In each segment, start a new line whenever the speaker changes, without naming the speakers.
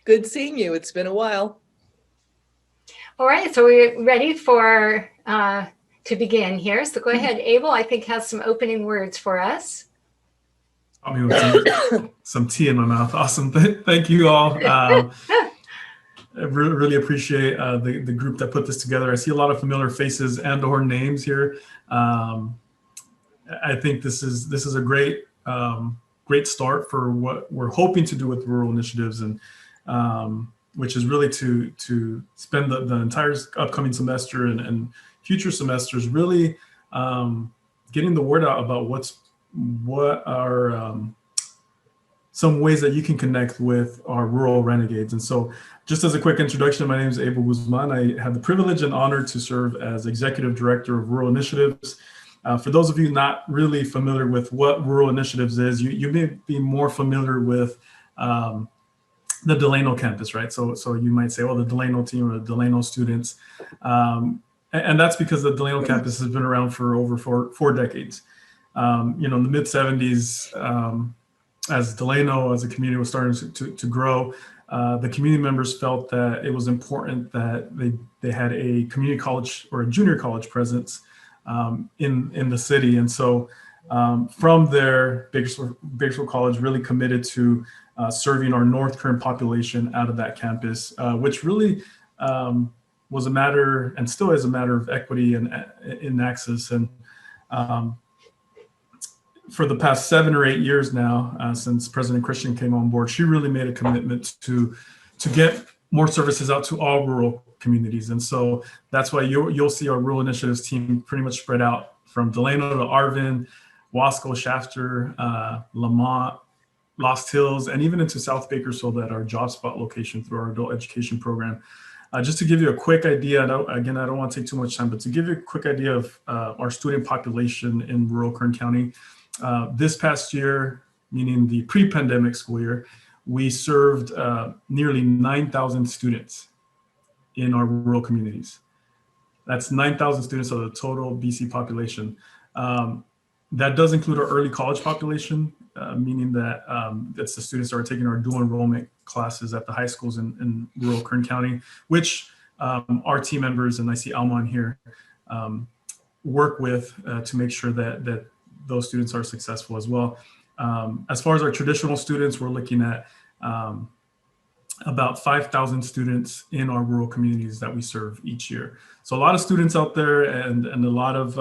Good seeing you. It's been a while.
All right, so we're ready for to begin here. So go ahead, Abel. I think has some opening words for us.
I mean, with some tea in my mouth. Awesome. Thank you all. I really appreciate the group that put this together. I see a lot of familiar faces and or names here. I think this is a great great start for what we're hoping to do with rural initiatives, and which is really to spend the entire upcoming semester and future semesters really getting the word out about what are some ways that you can connect with our rural renegades. And so just as a quick introduction, my name is Abel Guzman. I have the privilege and honor to serve as Executive Director of Rural Initiatives. For those of you not really familiar with what Rural Initiatives is, you may be more familiar with the Delano campus, right? So you might say, well, the Delano team or the Delano students. And that's because the Delano campus has been around for over four decades. In the mid 70s, as Delano as a community was starting to grow, the community members felt that it was important that they had a community college or a junior college presence in the city. And so from there, Bakersfield College really committed to serving our North Current population out of that campus, which really was a matter and still is a matter of equity and in access. And for the past 7 or 8 years now, since President Christian came on board, she really made a commitment to get more services out to all rural communities. And so that's why you'll see our rural initiatives team pretty much spread out from Delano to Arvin, Wasco, Shafter, Lamont, Lost Hills, and even into South Bakersfield at our job spot location through our adult education program. Just to give you a quick idea, I don't want to take too much time, but to give you a quick idea of our student population in rural Kern County, this past year, meaning the pre-pandemic school year, we served nearly 9,000 students in our rural communities. That's 9,000 students of the total BC population. That does include our early college population, meaning that it's the students that are taking our dual enrollment classes at the high schools in rural Kern County, which our team members, and I see Alma in here, work with to make sure that those students are successful as well. As far as our traditional students, we're looking at about 5,000 students in our rural communities that we serve each year. So a lot of students out there and a lot of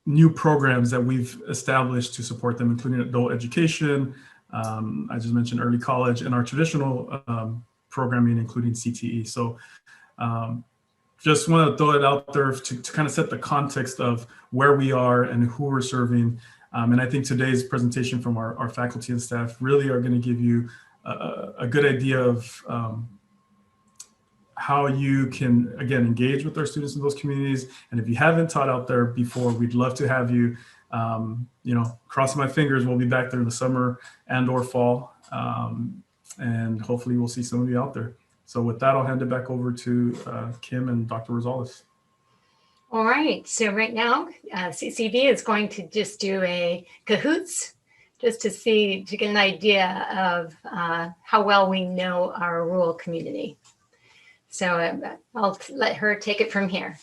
new programs that we've established to support them, including adult education. I just mentioned early college and our traditional programming, including CTE. So just want to throw it out there to kind of set the context of where we are and who we're serving. And I think today's presentation from our faculty and staff really are going to give you a good idea of how you can, again, engage with our students in those communities. And if you haven't taught out there before, we'd love to have you. Crossing my fingers, we'll be back there in the summer and or fall. And hopefully we'll see some of you out there. So with that, I'll hand it back over to Kim and Dr. Rosales.
All right, so right now, CCV is going to just do a Kahoots, just to get an idea of how well we know our rural community. So I'll let her take it from here.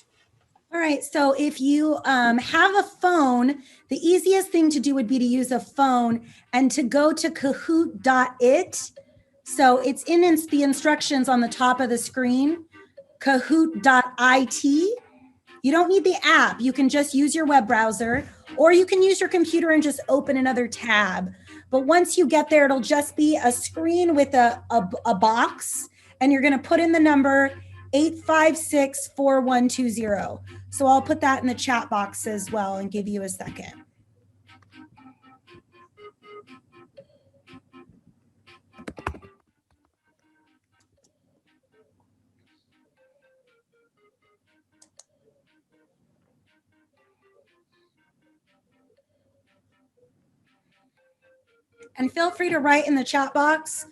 All right, so if you have a phone, the easiest thing to do would be to use a phone and to go to kahoot.it. So it's in the instructions on the top of the screen, kahoot.it. You don't need the app. You can just use your web browser, or you can use your computer and just open another tab. But once you get there, it'll just be a screen with a box, and you're going to put in the number 856-4120. So I'll put that in the chat box as well and give you a second. And feel free to write in the chat box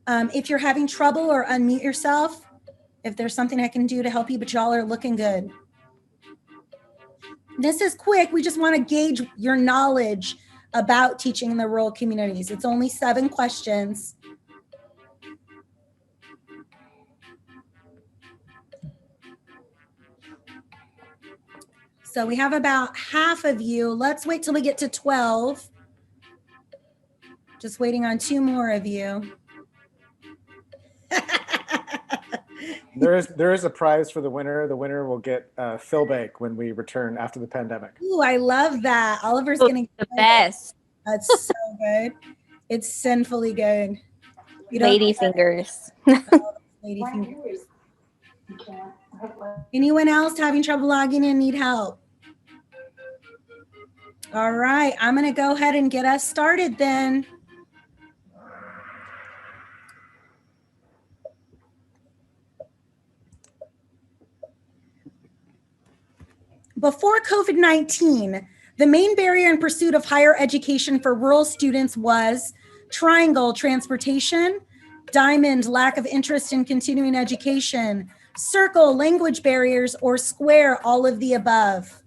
if you're having trouble, or unmute yourself if there's something I can do to help you, but y'all are looking good. This is quick. We just want to gauge your knowledge about teaching in the rural communities. It's only 7 questions. So we have about half of you. Let's wait till we get to 12. Just waiting on 2 more of you.
There is a prize for the winner. The winner will get Phil Bake when we return after the pandemic.
Ooh, I love that. Oliver's getting
The best.
That's so good. It's sinfully good. You don't
Lady fingers.
lady fingers. Anyone else having trouble logging in, need help? All right, I'm going to go ahead and get us started then. Before COVID-19, the main barrier in pursuit of higher education for rural students was triangle, transportation; diamond, lack of interest in continuing education; circle, language barriers; or square, all of the above.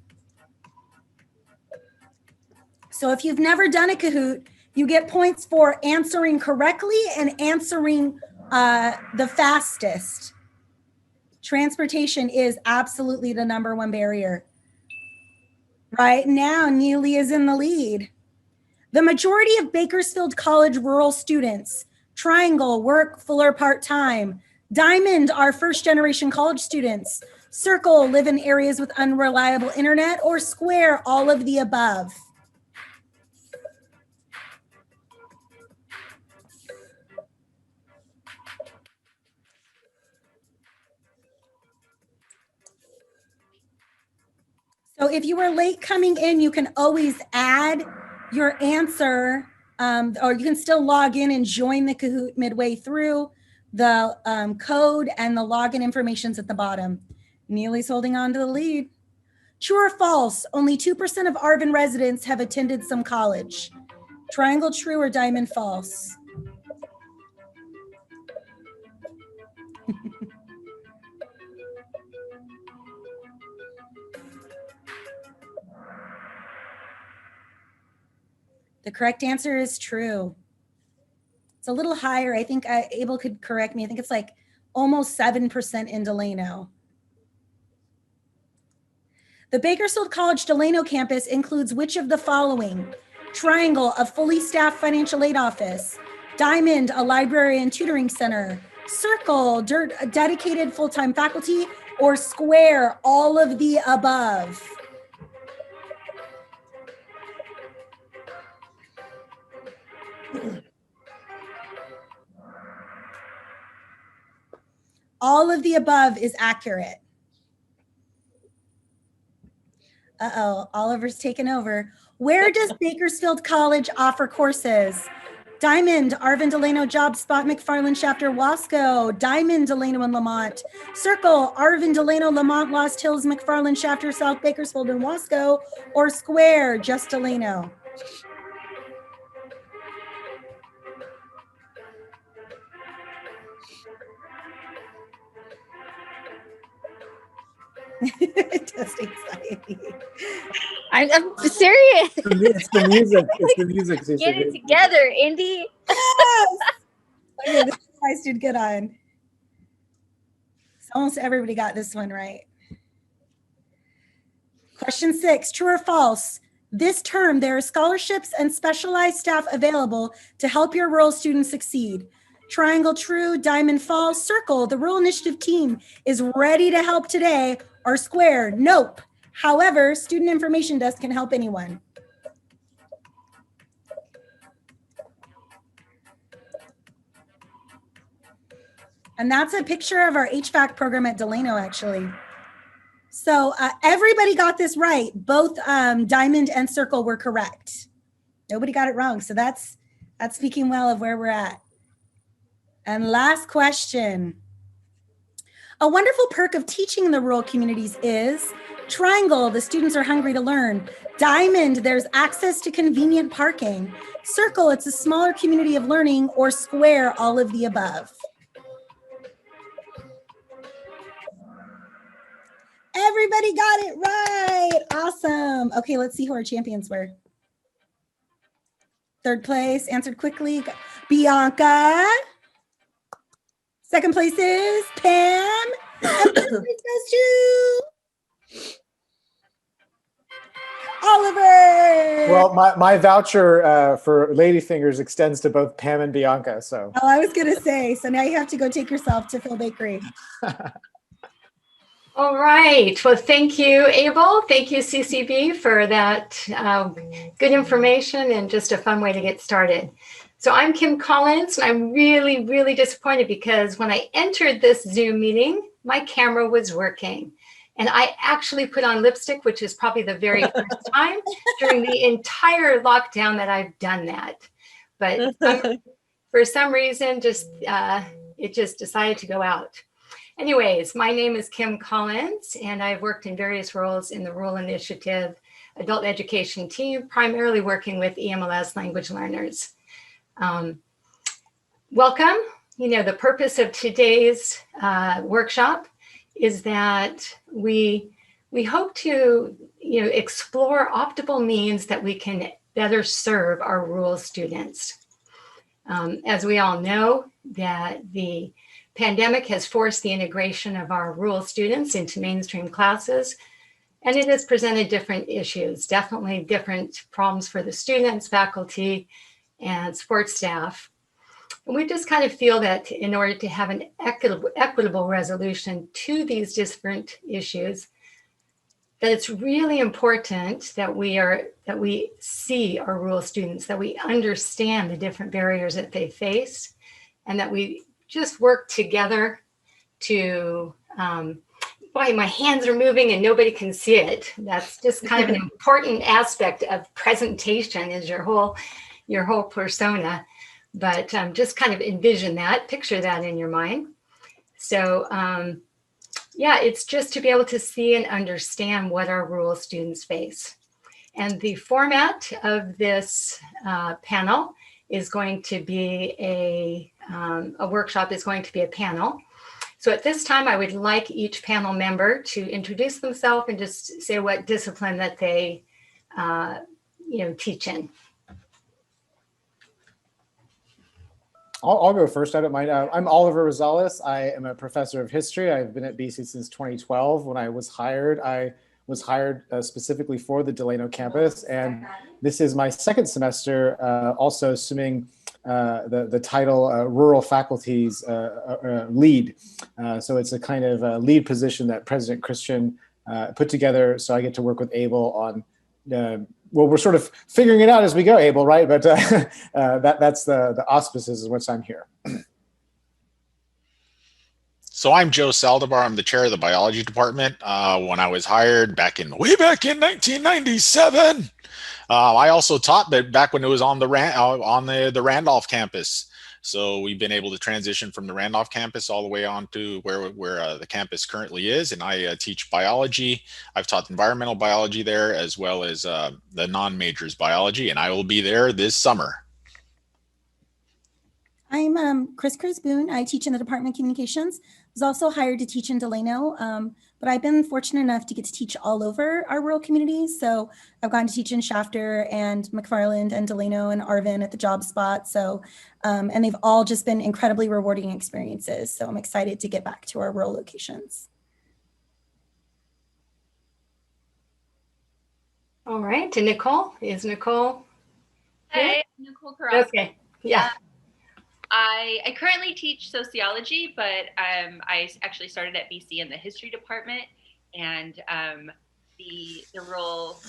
So if you've never done a Kahoot, you get points for answering correctly and answering the fastest. Transportation is absolutely the #1 barrier. Right now, Neely is in the lead. The majority of Bakersfield College rural students, triangle, work full or part-time; diamond are first-generation college students; circle, live in areas with unreliable internet; or square, all of the above. So if you were late coming in, you can always add your answer, or you can still log in and join the Kahoot midway through. The code and the login information's at the bottom. Neely's holding on to the lead. True or false? Only 2% of Arvin residents have attended some college. Triangle, true, or diamond, false? The correct answer is true. It's a little higher. I think Abel could correct me. I think it's like almost 7% in Delano. The Bakersfield College Delano campus includes which of the following? Triangle, a fully staffed financial aid office; diamond, a library and tutoring center; circle, a dedicated full-time faculty; or square, all of the above. All of the above is accurate. Uh-oh, Oliver's taken over. Where does Bakersfield College offer courses? Diamond, Arvin, Delano, Job Spot, McFarland, Shafter, Wasco; diamond, Delano and Lamont; circle, Arvin, Delano, Lamont, Lost Hills, McFarland, Shafter, South Bakersfield, and Wasco; or square, just Delano. Test anxiety.
I'm serious.
It's the music. It's the music.
Get it together, Indy.
Yes! Okay, this I did good on. So almost everybody got this one right. Question 6, true or false? This term, there are scholarships and specialized staff available to help your rural students succeed. Triangle, true; diamond, false; circle, the Rural Initiative team is ready to help today; or square, nope. However, Student Information Desk can help anyone. And that's a picture of our HVAC program at Delano, actually. So everybody got this right. Both diamond and circle were correct. Nobody got it wrong. So that's speaking well of where we're at. And last question. A wonderful perk of teaching in the rural communities is triangle, the students are hungry to learn; diamond, there's access to convenient parking; circle, it's a smaller community of learning; or square, all of the above. Everybody got it right. Awesome. Okay, let's see who our champions were. Third place, answered quickly, Bianca. Second place is Pam. And first place goes to Oliver.
Well, my voucher for Ladyfingers extends to both Pam and Bianca. So
Oh, I was going to say, so now you have to go take yourself to Phil Bakery.
All right. Well, thank you, Abel. Thank you, CCB, for that good information and just a fun way to get started. So I'm Kim Collins, and I'm really, really disappointed because when I entered this Zoom meeting, my camera was working. And I actually put on lipstick, which is probably the very first time during the entire lockdown that I've done that. But for some reason, it just decided to go out. Anyways, my name is Kim Collins, and I've worked in various roles in the Rural Initiative Adult Education team, primarily working with EMLS language learners. Welcome. You know, the purpose of today's workshop is that we hope to, you know, explore optimal means that we can better serve our rural students. As we all know, that the pandemic has forced the integration of our rural students into mainstream classes, and it has presented different issues, definitely different problems for the students, faculty, and support staff. And we just kind of feel that in order to have an equitable resolution to these different issues, that it's really important that we see our rural students, that we understand the different barriers that they face, and that we just work together to, boy, my hands are moving and nobody can see it. That's just kind of an important aspect of presentation, is your whole persona. But just kind of envision that, picture that in your mind. So yeah, it's just to be able to see and understand what our rural students face. And the format of this panel is going to be a workshop, is going to be a panel. So at this time, I would like each panel member to introduce themselves and just say what discipline that they teach in.
I'll go first. I don't mind. I'm Oliver Rosales. I am a professor of history. I've been at BC since 2012. When I was hired, specifically for the Delano campus. And this is my second semester, also assuming the title Rural Faculties Lead. So it's a kind of lead position that President Christian put together. So I get to work with Abel on well, we're sort of figuring it out as we go, Abel, right? But that's the auspices in which I'm here.
So I'm Joe Saldivar. I'm the chair of the biology department. When I was hired way back in 1997, I also taught, but back when it was on the Randolph campus. So we've been able to transition from the Randolph campus all the way on to where the campus currently is. And I teach biology. I've taught environmental biology there, as well as the non-majors biology, and I will be there this summer.
I'm Chris Boone. I teach in the Department of Communications. I was also hired to teach in Delano, but I've been fortunate enough to get to teach all over our rural communities. So I've gotten to teach in Shafter and McFarland and Delano and Arvin at the job spot. So, and they've all just been incredibly rewarding experiences. So I'm excited to get back to our rural locations.
All right, and Nicole, is Nicole?
Hey, Nicole Carrasco.
Okay, yeah.
I currently teach sociology, but I actually started at BC in the history department, and the rural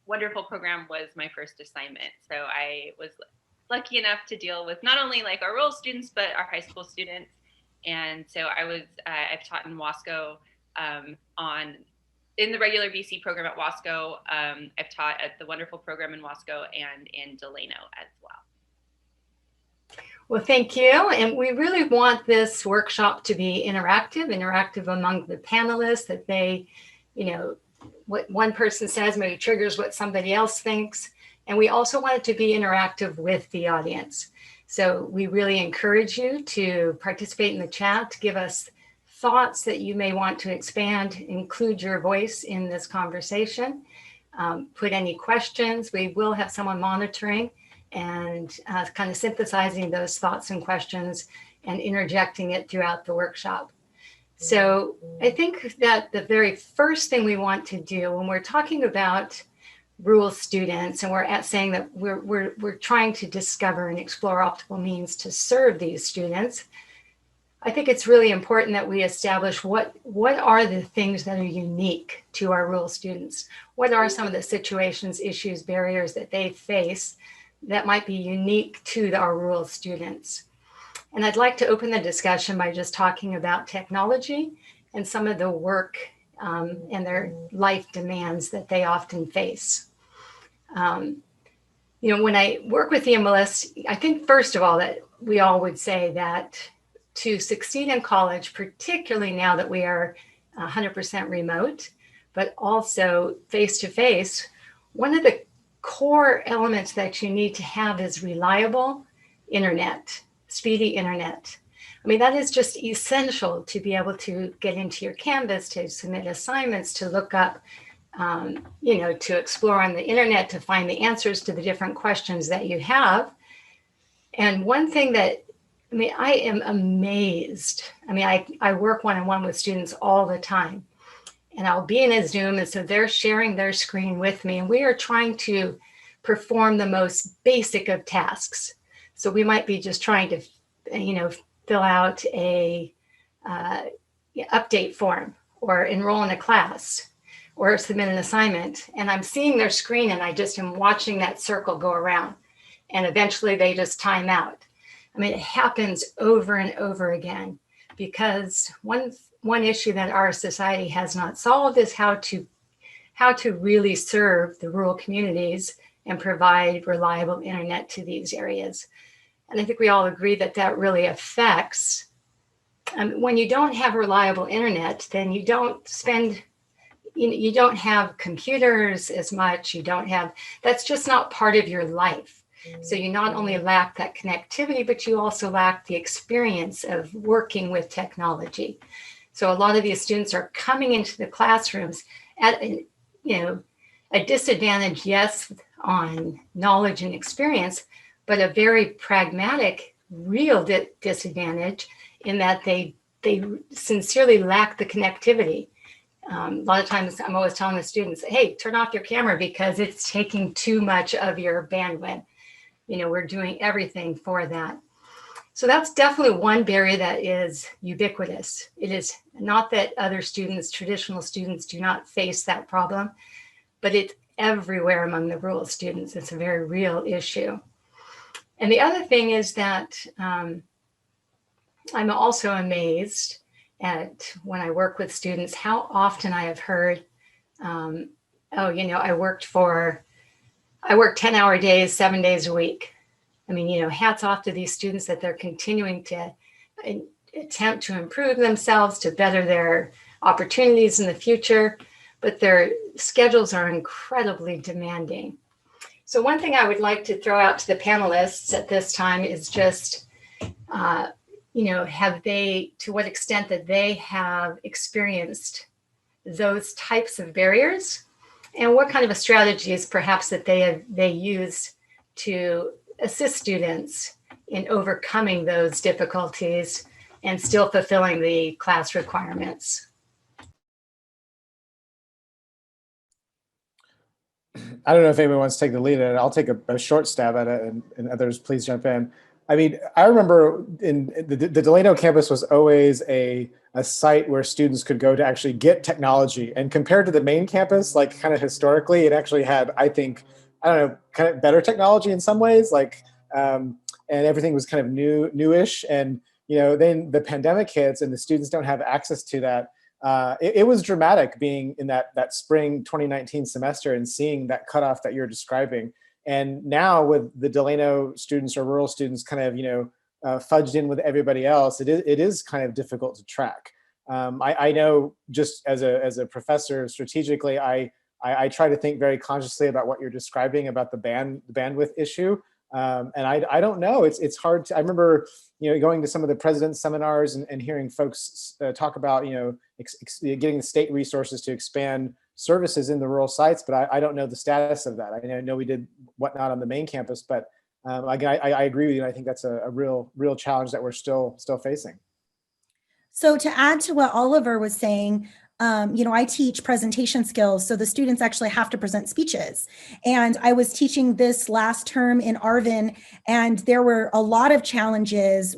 wonderful program was my first assignment. So I was lucky enough to deal with not only like our rural students, but our high school students. And so I've taught in Wasco in the regular BC program at Wasco. I've taught at the wonderful program in Wasco and in Delano as well.
Well, thank you. And we really want this workshop to be interactive among the panelists, that they, what one person says maybe triggers what somebody else thinks. And we also want it to be interactive with the audience. So we really encourage you to participate in the chat, to give us thoughts that you may want to expand, include your voice in this conversation. put any questions. We will have someone monitoring and kind of synthesizing those thoughts and questions and interjecting it throughout the workshop. So I think that the very first thing we want to do when we're talking about rural students and we're saying that we're trying to discover and explore optimal means to serve these students, I think it's really important that we establish what are the things that are unique to our rural students? What are some of the situations, issues, barriers that they face that might be unique to our rural students? And I'd like to open the discussion by just talking about technology and some of the work and their life demands that they often face. When I work with the MLS, I think first of all that we all would say that to succeed in college, particularly now that we are 100% remote, but also face-to-face, one of the core elements that you need to have is reliable internet, speedy internet. I mean, that is just essential to be able to get into your Canvas, to submit assignments, to look up, to explore on the internet, to find the answers to the different questions that you have. And one thing that, I am amazed. I work one-on-one with students all the time, and I'll be in a Zoom, and so they're sharing their screen with me, and we are trying to perform the most basic of tasks. So we might be just trying to, fill out a update form or enroll in a class or submit an assignment. And I'm seeing their screen and I just am watching that circle go around. And eventually they just time out. It happens over and over again because one issue that our society has not solved is how to really serve the rural communities and provide reliable internet to these areas. And I think we all agree that that really affects, when you don't have reliable internet, then you don't have computers as much, that's just not part of your life. So you not only lack that connectivity, but you also lack the experience of working with technology. So a lot of these students are coming into the classrooms at a disadvantage, yes, on knowledge and experience, but a very pragmatic, real disadvantage in that they sincerely lack the connectivity. A lot of times I'm always telling the students, hey, turn off your camera because it's taking too much of your bandwidth. We're doing everything for that. So that's definitely one barrier that is ubiquitous. It is not that other students, traditional students, do not face that problem, but it's everywhere among the rural students. It's a very real issue. And the other thing is that I'm also amazed at when I work with students, how often I have heard, I worked 10-hour days, 7 days a week. Hats off to these students that they're continuing to attempt to improve themselves, to better their opportunities in the future, but their schedules are incredibly demanding. So one thing I would like to throw out to the panelists at this time is just, to what extent that they have experienced those types of barriers and what kind of a strategies perhaps that they use to assist students in overcoming those difficulties and still fulfilling the class requirements.
I don't know if anyone wants to take the lead at it. I'll take a short stab at it and others please jump in. I remember in the Delano campus was always a site where students could go to actually get technology. And compared to the main campus, like kind of historically, it actually had, I think, kind of better technology in some ways, and everything was kind of newish. And, then the pandemic hits and the students don't have access to that. It was dramatic being in that spring 2019 semester and seeing that cutoff that you're describing. And now with the Delano students or rural students kind of, fudged in with everybody else, it is kind of difficult to track. I know just as a professor strategically, I try to think very consciously about what you're describing about the bandwidth issue. And I don't know, it's hard to, I remember, going to some of the president's seminars and hearing folks talk about, getting the state resources to expand services in the rural sites, but I don't know the status of that. I know we did whatnot on the main campus, but again, I agree with you. I think that's a real challenge that we're still facing.
So to add to what Oliver was saying, I teach presentation skills. So the students actually have to present speeches. And I was teaching this last term in Arvin, and there were a lot of challenges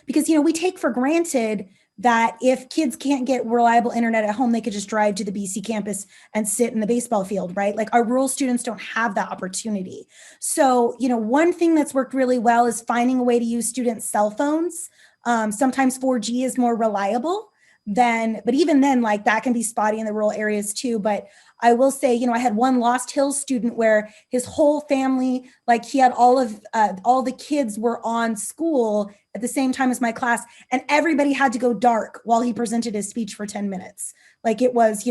because we take for granted that if kids can't get reliable internet at home, they could just drive to the BC campus and sit in the baseball field, right? Like our rural students don't have that opportunity. So, one thing that's worked really well is finding a way to use students' cell phones. Sometimes 4G is more reliable but even then, like that can be spotty in the rural areas too. But I will say, I had one Lost Hills student where his whole family, like he had all the kids were on school at the same time as my class, and everybody had to go dark while he presented his speech for 10 minutes. Like it was,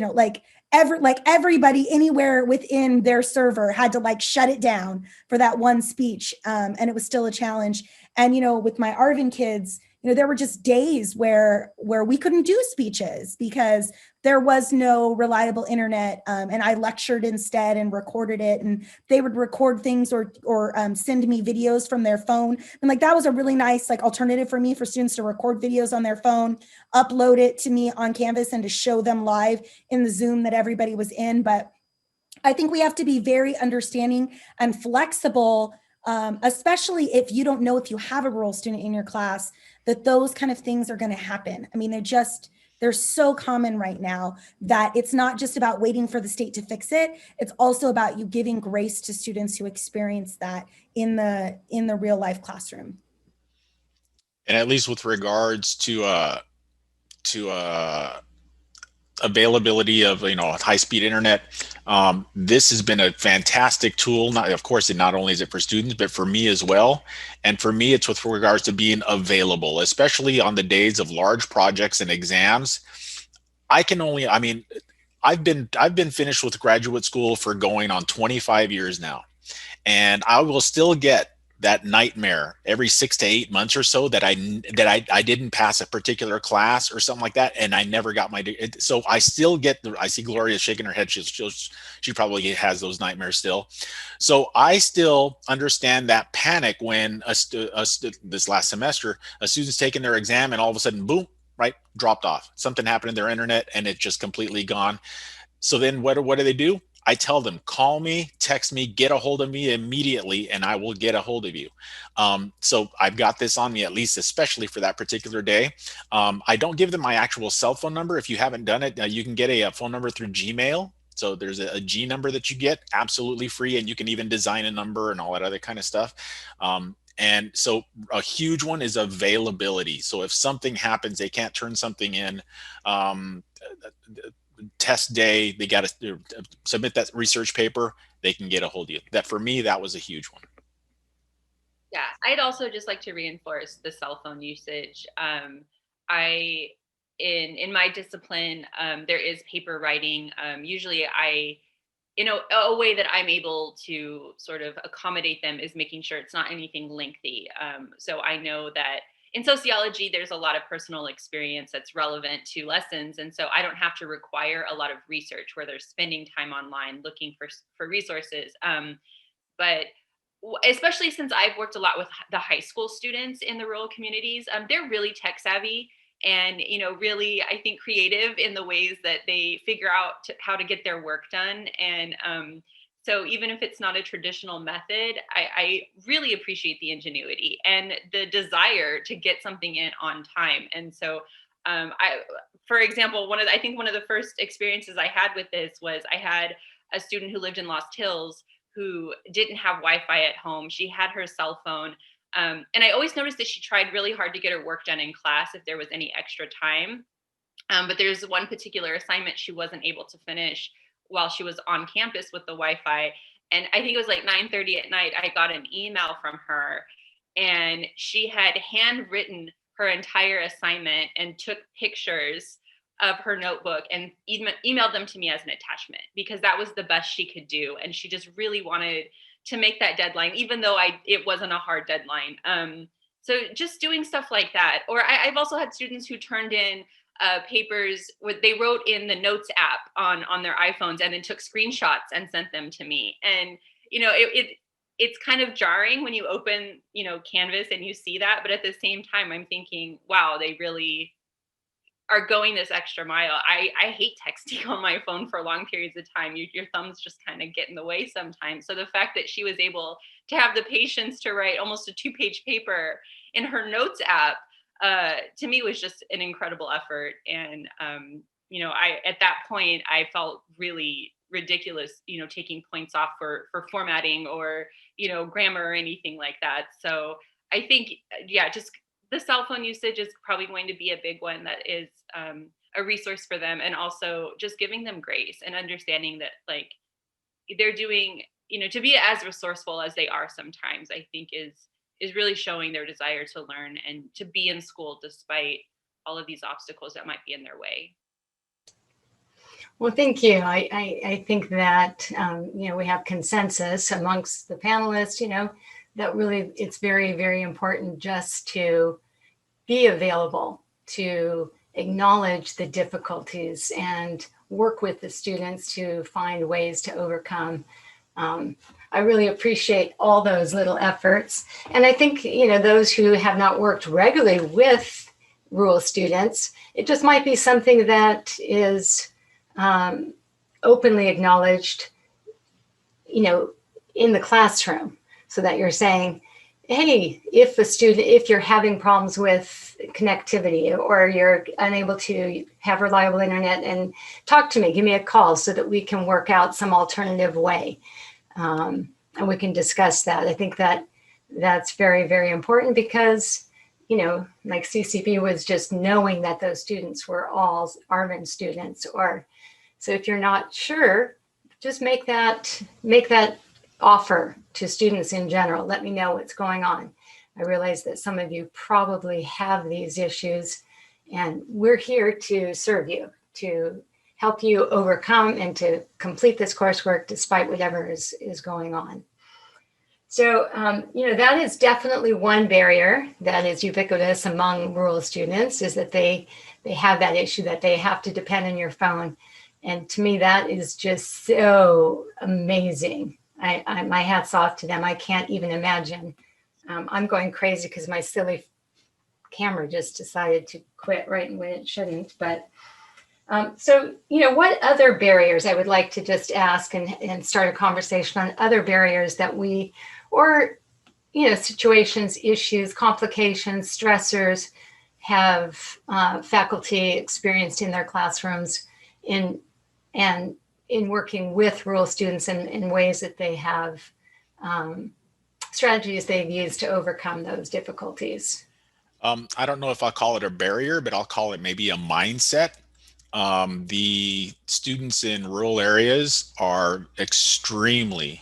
everybody anywhere within their server had to like shut it down for that one speech. And it was still a challenge. And, with my Arvin kids, there were just days where we couldn't do speeches because there was no reliable internet. And I lectured instead and recorded it, and they would record things or send me videos from their phone. And like, that was a really nice like alternative for me, for students to record videos on their phone, upload it to me on Canvas, and to show them live in the Zoom that everybody was in. But I think we have to be very understanding and flexible, especially if you don't know if you have a rural student in your class, that those kind of things are going to happen. I mean, they're so common right now that it's not just about waiting for the state to fix it. It's also about you giving grace to students who experience that in the real life classroom.
And at least with regards to availability of high-speed internet, this has been a fantastic tool. Of course, not only is it for students, but for me as well. And for me, it's with regards to being available, especially on the days of large projects and exams. I've been finished with graduate school for going on 25 years now, and I will still get that nightmare every 6 to 8 months or so that I didn't pass a particular class or something like that, and I never got my. So I still get I see Gloria shaking her head. She probably has those nightmares still. So I still understand that panic when this last semester a student's taking their exam and all of a sudden, boom, right, dropped off. Something happened in their internet and it's just completely gone. So then what do they do? I tell them, call me, text me, get a hold of me immediately, and I will get a hold of you. So I've got this on me, at least, especially for that particular day. I don't give them my actual cell phone number. If you haven't done it, you can get a phone number through Gmail. So there's a G number that you get absolutely free, and you can even design a number and all that other kind of stuff. And so a huge one is availability. So if something happens, they can't turn something in, test day, they got to submit that research paper, they can get a hold of you. That, for me, that was a huge one.
Yeah, I'd also just like to reinforce the cell phone usage. In my discipline, there is paper writing. Usually a way that I'm able to sort of accommodate them is making sure it's not anything lengthy. So I know that in sociology, there's a lot of personal experience that's relevant to lessons. And so I don't have to require a lot of research where they're spending time online looking for resources. But especially since I've worked a lot with the high school students in the rural communities, they're really tech savvy and, really, I think, creative in the ways that they figure out how to get their work done. And so even if it's not a traditional method, I really appreciate the ingenuity and the desire to get something in on time. And so for example, one of the first experiences I had with this was I had a student who lived in Lost Hills who didn't have Wi-Fi at home. She had her cell phone. And I always noticed that she tried really hard to get her work done in class if there was any extra time. But there's one particular assignment she wasn't able to finish while she was on campus with the Wi-Fi. And I think it was like 9:30 at night, I got an email from her, and she had handwritten her entire assignment and took pictures of her notebook and emailed them to me as an attachment, because that was the best she could do. And she just really wanted to make that deadline, even though it wasn't a hard deadline. So just doing stuff like that. Or I've also had students who turned in papers. They wrote in the Notes app on their iPhones and then took screenshots and sent them to me. And it's kind of jarring when you open Canvas and you see that, but at the same time, I'm thinking, wow, they really are going this extra mile. I hate texting on my phone for long periods of time. Your thumbs just kind of get in the way sometimes. So the fact that she was able to have the patience to write almost a 2-page paper in her Notes app, to me was just an incredible effort. And at that point I felt really ridiculous, taking points off for formatting or grammar or anything like that. So I think, just the cell phone usage is probably going to be a big one that is a resource for them, and also just giving them grace and understanding that like they're doing, to be as resourceful as they are sometimes, I think is really showing their desire to learn and to be in school despite all of these obstacles that might be in their way.
Well, thank you. I think that, we have consensus amongst the panelists, that really it's very, very important just to be available, to acknowledge the difficulties and work with the students to find ways to overcome. I really appreciate all those little efforts. And I think, those who have not worked regularly with rural students, it just might be something that is openly acknowledged, in the classroom, so that you're saying, hey, if you're having problems with connectivity or you're unable to have reliable internet, and talk to me, give me a call so that we can work out some alternative way. And we can discuss that. I think that's very, very important because, like CCB was just knowing that those students were all ARVN students, so if you're not sure, just make that offer to students in general. Let me know what's going on. I realize that some of you probably have these issues, and we're here to serve you, to help you overcome and to complete this coursework despite whatever is going on. So, that is definitely one barrier that is ubiquitous among rural students, is that they have that issue that they have to depend on your phone. And to me, that is just so amazing. My hat's off to them. I can't even imagine. I'm going crazy because my silly camera just decided to quit right when it shouldn't. But so, what other barriers I would like to just ask and start a conversation on other barriers that situations, issues, complications, stressors have faculty experienced in their classrooms in working with rural students in ways that they have strategies they've used to overcome those difficulties.
I don't know if I'll call it a barrier, but I'll call it maybe a mindset. The students in rural areas are extremely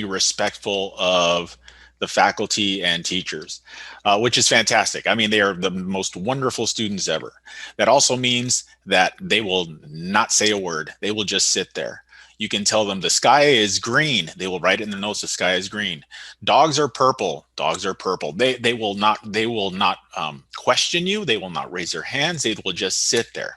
respectful of the faculty and teachers, which is fantastic. I mean, they are the most wonderful students ever. That also means that they will not say a word. They will just sit there. You can tell them the sky is green. They will write it in the notes, the sky is green. Dogs are purple. Dogs are purple. They will not question you. They will not raise their hands. They will just sit there.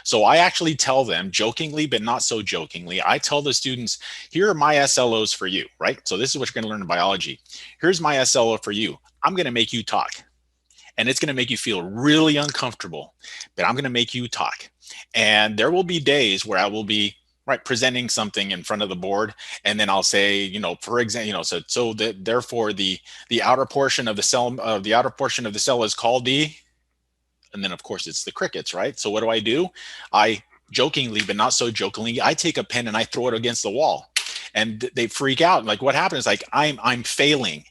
So I actually tell them jokingly, but not so jokingly. I tell the students, here are my SLOs for you, right? So this is what you're going to learn in biology. Here's my SLO for you. I'm going to make you talk. And it's going to make you feel really uncomfortable, but I'm going to make you talk. And there will be days where I will be presenting something in front of the board, and then I'll say, for example, therefore the outer portion of the cell, is called D, and then of course it's the crickets, right? So what do? I jokingly, but not so jokingly, I take a pen and I throw it against the wall, and they freak out. Like, what happens? Like, I'm failing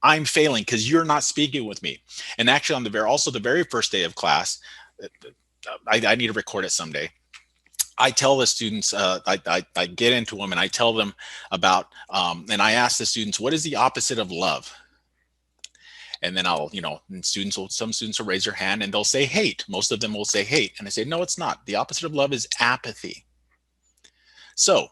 because you're not speaking with me. And actually, on the very first day of class, I need to record it someday. I tell the students, I get into them and I tell them about, and I ask the students, what is the opposite of love? And then some students will raise their hand and they'll say hate. Most of them will say hate. And I say, no, it's not. The opposite of love is apathy. So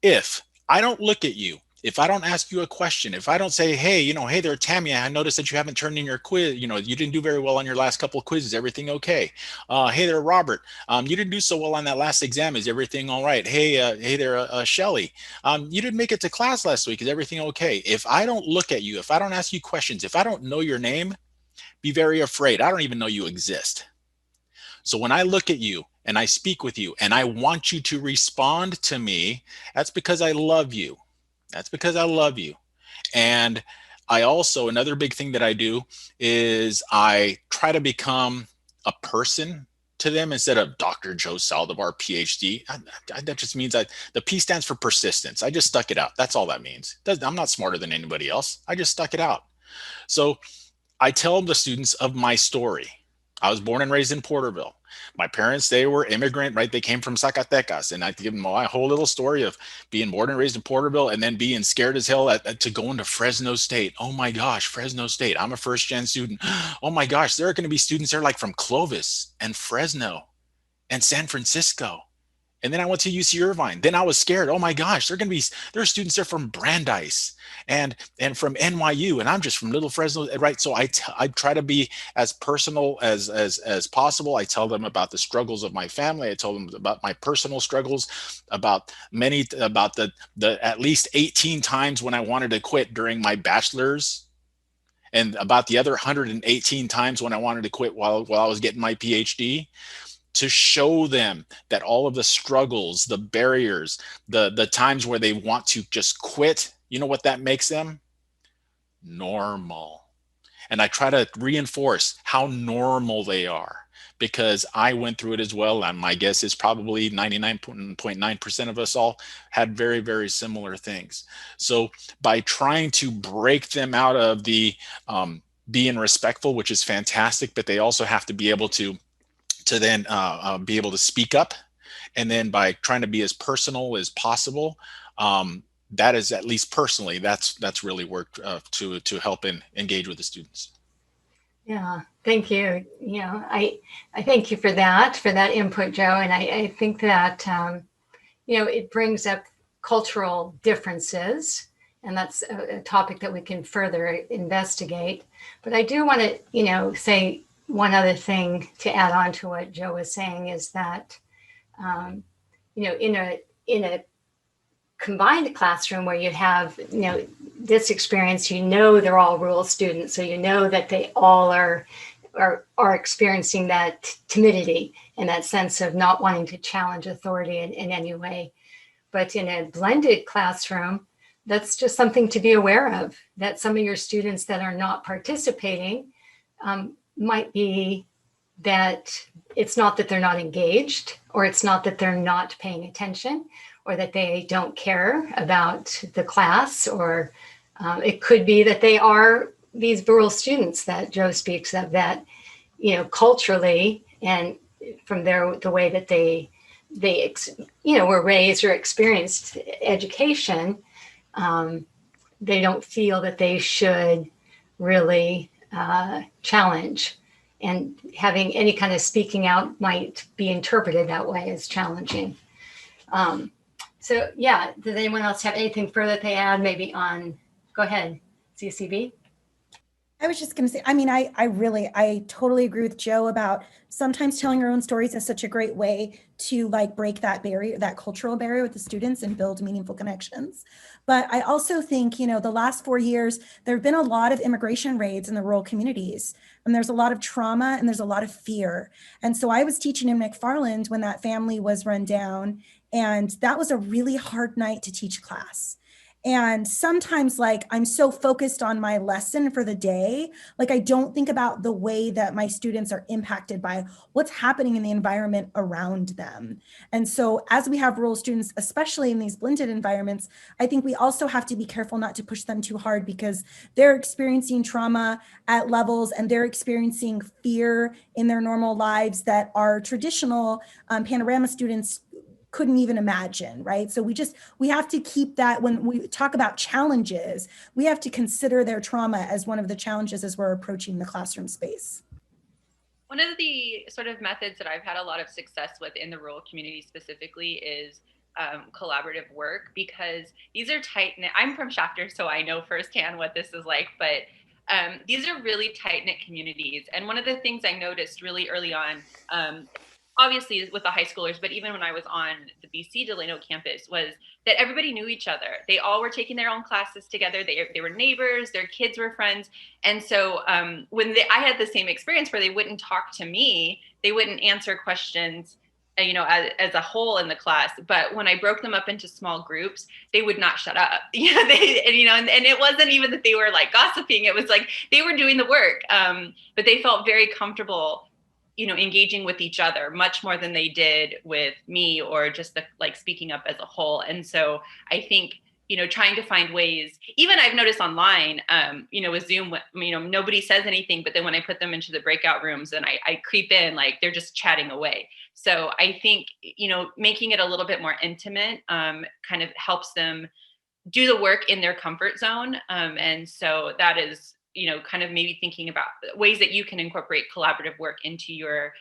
if I don't look at you If I don't ask you a question, if I don't say, hey, hey there, Tammy, I noticed that you haven't turned in your quiz. You didn't do very well on your last couple of quizzes. Everything okay? Hey there, Robert. You didn't do so well on that last exam. Is everything all right? Hey there, Shelly. You didn't make it to class last week. Is everything okay? If I don't look at you, if I don't ask you questions, if I don't know your name, be very afraid. I don't even know you exist. So when I look at you and I speak with you and I want you to respond to me, that's because I love you. That's because I love you. And I also, another big thing that I do is I try to become a person to them instead of Dr. Joe Saldivar, PhD. That just means the P stands for persistence. I just stuck it out. That's all that means. I'm not smarter than anybody else. I just stuck it out. So I tell the students of my story. I was born and raised in Porterville. My parents, they were immigrant, right? They came from Zacatecas. And I give them my whole little story of being born and raised in Porterville and then being scared as hell to go into Fresno State. Oh my gosh, Fresno State. I'm a first-gen student. Oh my gosh, there are going to be students there like from Clovis and Fresno and San Francisco. And then I went to UC Irvine. Then I was scared. Oh my gosh, there are students there from Brandeis and from NYU, and I'm just from Little Fresno, right? So I try to be as personal as possible. I tell them about the struggles of my family. I tell them about my personal struggles, about the at least 18 times when I wanted to quit during my bachelor's, and about the other 118 times when I wanted to quit while I was getting my PhD. To show them that all of the struggles, the barriers, the times where they want to just quit, you know what that makes them? Normal. And I try to reinforce how normal they are because I went through it as well. And my guess is probably 99.9% of us all had very, very similar things. So by trying to break them out of the being respectful, which is fantastic, but they also have to be able to then be able to speak up. And then by trying to be as personal as possible, that is, at least personally, that's really worked to help and engage with the students.
Yeah, thank you. I thank you for that input, Joe. And I think that, it brings up cultural differences. And that's a topic that we can further investigate. But I do want to, say, one other thing to add on to what Joe was saying is that, in a combined classroom where you have, this experience, they're all rural students, so that they all are experiencing that timidity and that sense of not wanting to challenge authority in any way. But in a blended classroom, that's just something to be aware of, that some of your students that are not participating might be that it's not that they're not engaged, or it's not that they're not paying attention, or that they don't care about the class, or it could be that they are these rural students that Joe speaks of that, culturally and from the way that they were raised or experienced education, they don't feel that they should really challenge, and having any kind of speaking out might be interpreted that way as challenging. So yeah, does anyone else have anything further they add maybe on, go ahead, CCB?
I was just going to say, I totally agree with Joe about sometimes telling your own stories is such a great way to break that barrier, that cultural barrier with the students and build meaningful connections. But I also think, the last 4 years, there have been a lot of immigration raids in the rural communities, and there's a lot of trauma and there's a lot of fear. And so I was teaching in McFarland when that family was run down, and that was a really hard night to teach class. And sometimes I'm so focused on my lesson for the day, I don't think about the way that my students are impacted by what's happening in the environment around them. And so as we have rural students, especially in these blended environments, I think we also have to be careful not to push them too hard, because they're experiencing trauma at levels and they're experiencing fear in their normal lives that our traditional Panorama students couldn't even imagine, right? So we have to keep that, when we talk about challenges, we have to consider their trauma as one of the challenges as we're approaching the classroom space.
One of the sort of methods that I've had a lot of success with in the rural community specifically is collaborative work, because these are tight knit. I'm from Shafter, so I know firsthand what this is like, but these are really tight knit communities. And one of the things I noticed really early on, obviously with the high schoolers, but even when I was on the BC Delano campus, was that everybody knew each other. They all were taking their own classes together. They were neighbors, their kids were friends. And so I had the same experience where they wouldn't talk to me, they wouldn't answer questions, you know, as a whole in the class. But when I broke them up into small groups, they would not shut up. You know, and it wasn't even that they were like gossiping. It was like they were doing the work, but they felt very comfortable, you know, engaging with each other much more than they did with me, or just the, like, speaking up as a whole. And so I think, you know, trying to find ways, even I've noticed online, you know, with Zoom, you know, nobody says anything, but then when I put them into the breakout rooms and I creep in, like they're just chatting away. So I think, you know, making it a little bit more intimate kind of helps them do the work in their comfort zone. And so that is, you know, kind of maybe thinking about ways that you can incorporate collaborative work into your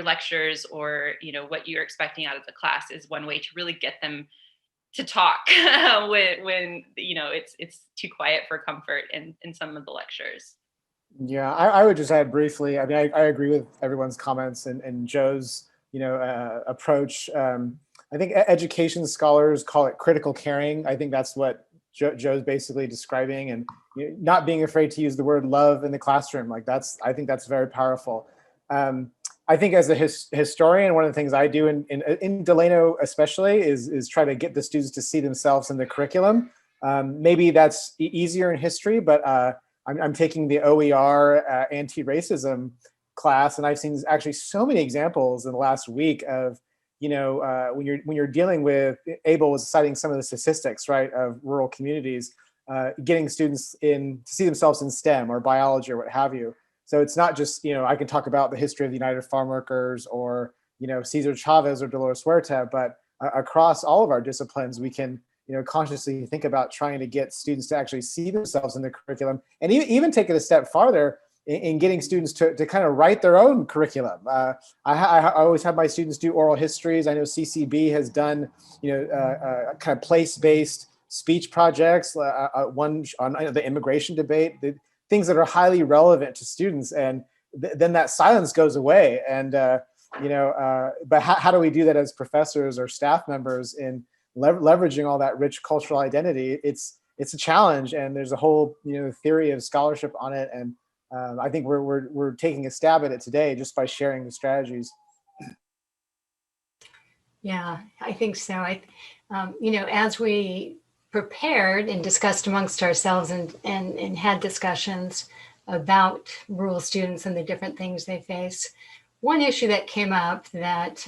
lectures, or, you know, what you're expecting out of the class is one way to really get them to talk when you know it's too quiet for comfort in some of the lectures.
Yeah, I would just add briefly. I mean, I agree with everyone's comments and Joe's, you know, approach. I think education scholars call it critical caring. I think that's what Joe's basically describing, and you know, not being afraid to use the word love in the classroom. Like I think that's very powerful. I think as a historian, one of the things I do in Delano especially is try to get the students to see themselves in the curriculum. Maybe that's easier in history, but I'm taking the OER anti-racism class, and I've seen actually so many examples in the last week of, you know, when you're dealing with, Abel was citing some of the statistics, right, of rural communities, getting students in to see themselves in STEM or biology or what have you. So it's not just, you know, I can talk about the history of the United Farm Workers or, you know, Cesar Chavez or Dolores Huerta, but across all of our disciplines, we can, you know, consciously think about trying to get students to actually see themselves in the curriculum, and even take it a step farther in getting students to kind of write their own curriculum. I always have my students do oral histories. I know CCB has done, you know, kind of place-based speech projects, one on the immigration debate, the things that are highly relevant to students, and then that silence goes away. And you know, but how do we do that as professors or staff members in leveraging all that rich cultural identity? It's a challenge, and there's a whole, you know, theory of scholarship on it, and I think we're taking a stab at it today just by sharing the strategies.
Yeah, I think so. You know, as we prepared and discussed amongst ourselves and had discussions about rural students and the different things they face, one issue that came up that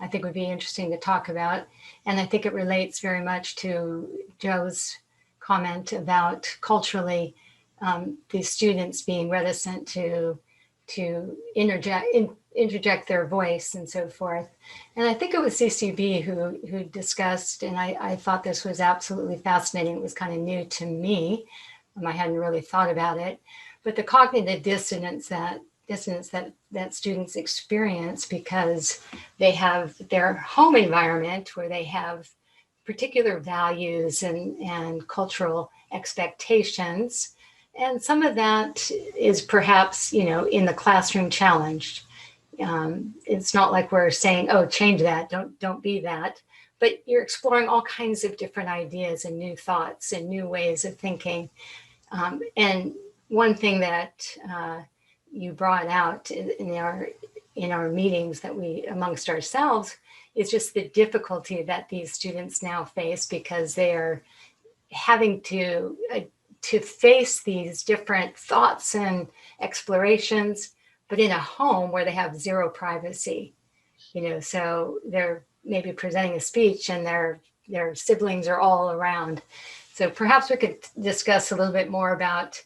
I think would be interesting to talk about, and I think it relates very much to Joe's comment about culturally the students being reticent to interject their voice and so forth. And I think it was CCB who discussed, and I thought this was absolutely fascinating. It was kind of new to me. I hadn't really thought about it, but the cognitive dissonance that students experience because they have their home environment where they have particular values and cultural expectations. And some of that is perhaps, you know, in the classroom challenged. It's not like we're saying, oh, change that, don't be that. But you're exploring all kinds of different ideas and new thoughts and new ways of thinking. And one thing that you brought out in our meetings that we amongst ourselves is just the difficulty that these students now face because they are having to face these different thoughts and explorations, but in a home where they have zero privacy, you know, so they're maybe presenting a speech and their siblings are all around. So perhaps we could discuss a little bit more about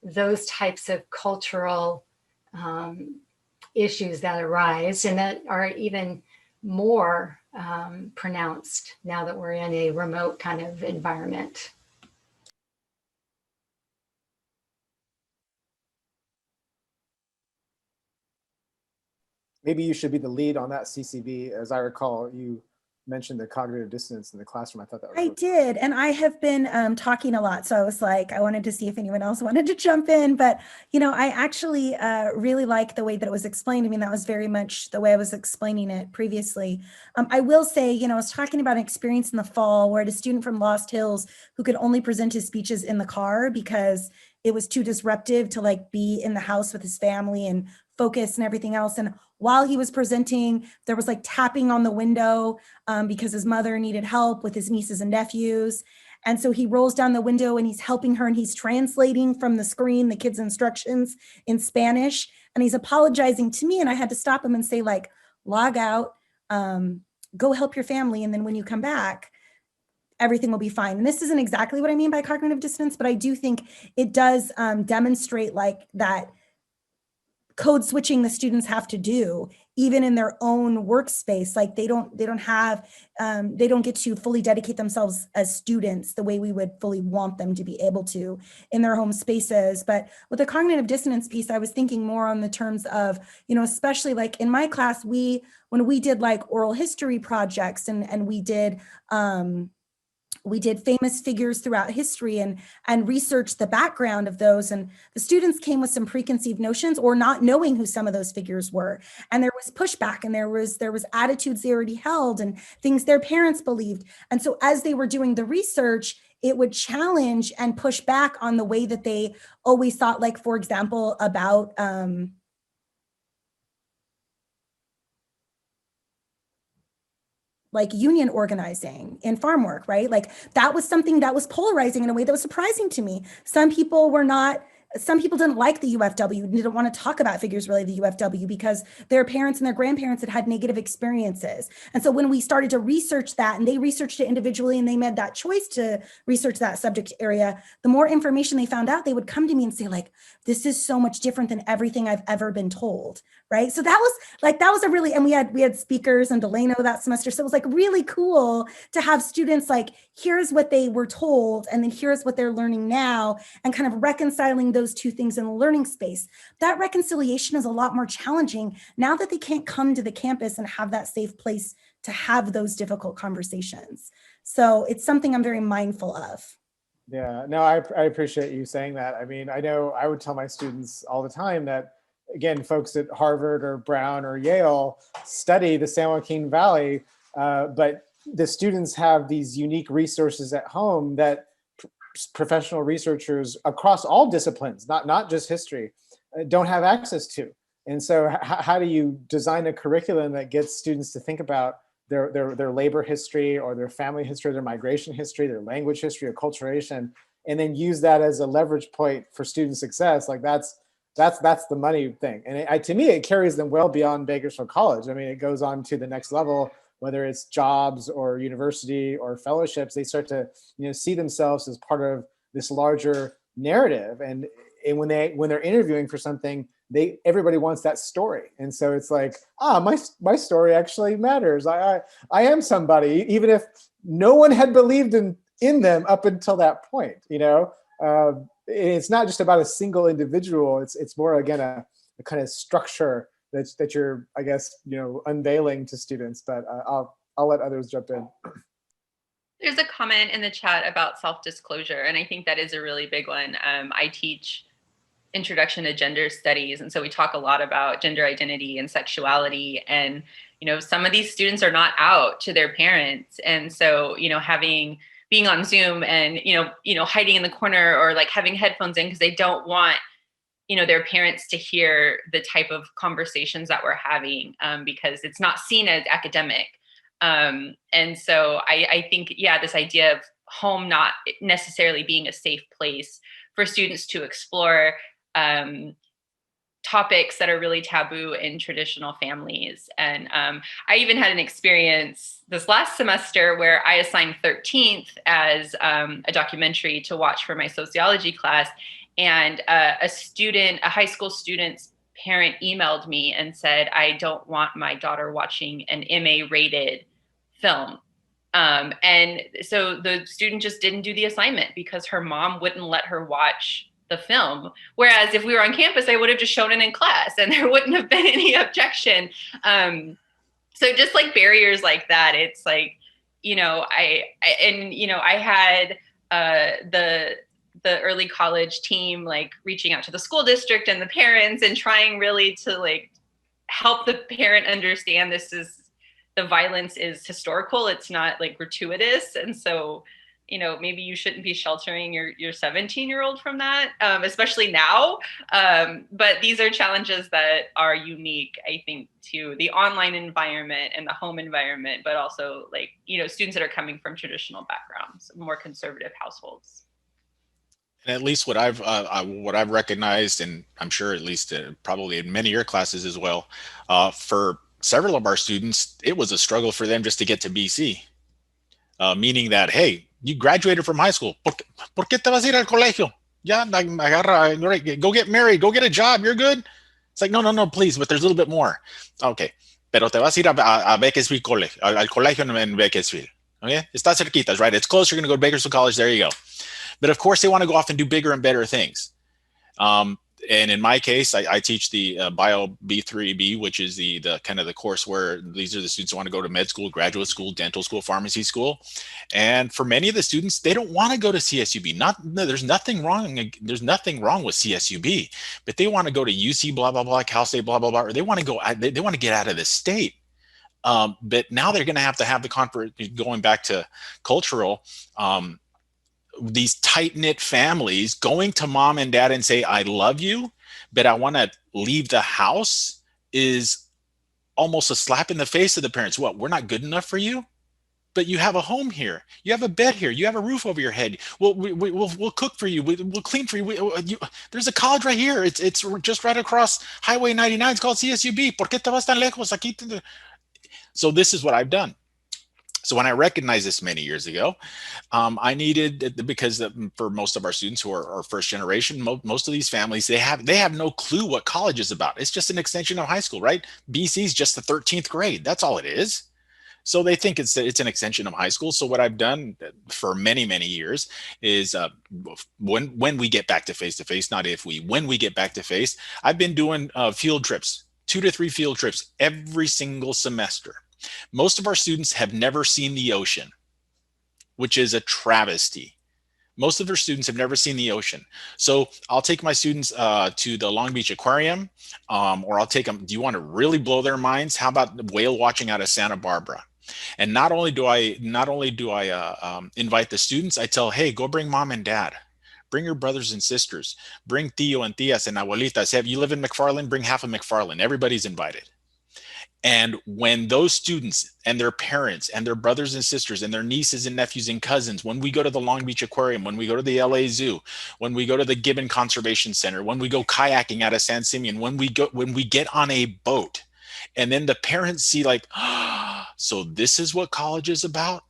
those types of cultural issues that arise and that are even more pronounced now that we're in a remote kind of environment.
Maybe you should be the lead on that, CCB. As I recall, you mentioned the cognitive dissonance in the classroom. I thought that was
I
really
did. And I have been talking a lot. So I was like, I wanted to see if anyone else wanted to jump in. But, you know, I actually really like the way that it was explained. I mean, that was very much the way I was explaining it previously. I will say, you know, I was talking about an experience in the fall where I had a student from Lost Hills who could only present his speeches in the car because it was too disruptive to like be in the house with his family and focus and everything else. And while he was presenting, there was like tapping on the window because his mother needed help with his nieces and nephews. And so he rolls down the window and he's helping her and he's translating from the screen the kids' instructions in Spanish. And he's apologizing to me. And I had to stop him and say, like, log out, go help your family. And then when you come back, everything will be fine. And this isn't exactly what I mean by cognitive dissonance, but I do think it does demonstrate like that code switching the students have to do, even in their own workspace. Like they don't get to fully dedicate themselves as students the way we would fully want them to be able to in their home spaces. But with the cognitive dissonance piece, I was thinking more on the terms of, you know, especially like in my class, when we did like oral history projects and we did famous figures throughout history and researched the background of those. And the students came with some preconceived notions or not knowing who some of those figures were. And there was pushback and there was attitudes they already held and things their parents believed. And so as they were doing the research, it would challenge and push back on the way that they always thought, like, for example, about like union organizing in farm work, right? Like that was something that was polarizing in a way that was surprising to me. Some people didn't like the UFW, didn't want to talk about figures really the UFW because their parents and their grandparents had negative experiences. And so when we started to research that and they researched it individually and they made that choice to research that subject area, the more information they found out, they would come to me and say like, this is so much different than everything I've ever been told, right? So that was a really, and we had speakers in Delano that semester. So it was like really cool to have students like, here's what they were told and then here's what they're learning now and kind of reconciling those two things in the learning space. That reconciliation is a lot more challenging now that they can't come to the campus and have that safe place to have those difficult conversations. So it's something I'm very mindful of.
Yeah, no, I appreciate you saying that. I mean, I know I would tell my students all the time that, again, folks at Harvard or Brown or Yale study the San Joaquin Valley, but the students have these unique resources at home that professional researchers across all disciplines, not just history, don't have access to. And so how do you design a curriculum that gets students to think about their labor history or their family history, their migration history, their language history, acculturation, and then use that as a leverage point for student success? Like that's the money thing. And to me, it carries them well beyond Bakersfield College. I mean, it goes on to the next level, whether it's jobs or university or fellowships. They start to, see themselves as part of this larger narrative. And when they're interviewing for something, everybody wants that story. And so it's like, my story actually matters. I am somebody, even if no one had believed in them up until that point. It's not just about a single individual. It's more, again, a kind of structure that you're, I guess, unveiling to students. But I'll let others jump in.
There's a comment in the chat about self-disclosure, and I think that is a really big one. I teach Introduction to Gender Studies, and so we talk a lot about gender identity and sexuality, and some of these students are not out to their parents, and so being on Zoom and hiding in the corner or like having headphones in because they don't want their parents to hear the type of conversations that we're having because it's not seen as academic. And so I think, this idea of home not necessarily being a safe place for students to explore topics that are really taboo in traditional families. And I even had an experience this last semester where I assigned 13th as a documentary to watch for my sociology class. And a high school student's parent emailed me and said, I don't want my daughter watching an MA-rated film. And so the student just didn't do the assignment because her mom wouldn't let her watch the film. Whereas if we were on campus, I would have just shown it in class and there wouldn't have been any objection. So just like barriers like that, it's like, I had the early college team like reaching out to the school district and the parents and trying really to like help the parent understand the violence is historical. It's not like gratuitous. And so, maybe you shouldn't be sheltering your 17-year-old from that, especially now. But these are challenges that are unique, I think, to the online environment and the home environment, but also like, students that are coming from traditional backgrounds, more conservative households.
And at least what I've recognized, and I'm sure at least probably in many of your classes as well, for several of our students, it was a struggle for them just to get to BC. Meaning that, hey, you graduated from high school. ¿Por qué te vas a ir al colegio? Ya, agarra, go get married, go get a job, you're good. It's like, no, please, but there's a little bit more. Okay, pero te vas a ir a Bakersfield College, al colegio en Bakersfield. Okay, está cerquitas, right? It's close, you're going to go to Bakersfield College, there you go. But of course, they want to go off and do bigger and better things. And in my case, I teach the Bio B3B, which is the kind of the course where these are the students who want to go to med school, graduate school, dental school, pharmacy school. And for many of the students, they don't want to go to CSUB. There's nothing wrong with CSUB, but they want to go to UC, blah, blah, blah, Cal State, blah, blah, blah, or they want to go, they want to get out of the state. But now they're going to have the conference, going back to cultural, these tight-knit families going to mom and dad and say, I love you, but I want to leave the house is almost a slap in the face of the parents. What, we're not good enough for you? But you have a home here. You have a bed here. You have a roof over your head. We'll cook for you. We'll clean for you. There's a college right here. It's just right across Highway 99. It's called CSUB. ¿Por qué te vas tan lejos? Aquí. So this is what I've done. So when I recognized this many years ago, I needed, because for most of our students who are first generation, most of these families, they have no clue what college is about. It's just an extension of high school, right? BC is just the 13th grade. That's all it is. So they think it's an extension of high school. So what I've done for many, many years is when we get back to face-to-face, not if we, when we get back to face, I've been doing field trips, 2 to 3 field trips every single semester. Most of our students have never seen the ocean, which is a travesty. Most of our students have never seen the ocean. So I'll take my students to the Long Beach Aquarium, or I'll take them, do you want to really blow their minds? How about whale watching out of Santa Barbara? And not only do I invite the students, I tell, hey, go bring mom and dad. Bring your brothers and sisters. Bring tío and tías and abuelitas. If you live in McFarland, bring half of McFarland. Everybody's invited. And when those students and their parents and their brothers and sisters and their nieces and nephews and cousins, when we go to the Long Beach Aquarium, when we go to the LA Zoo, when we go to the Gibbon Conservation Center, when we go kayaking out of San Simeon, when we get on a boat, and then the parents see like, oh, so this is what college is about.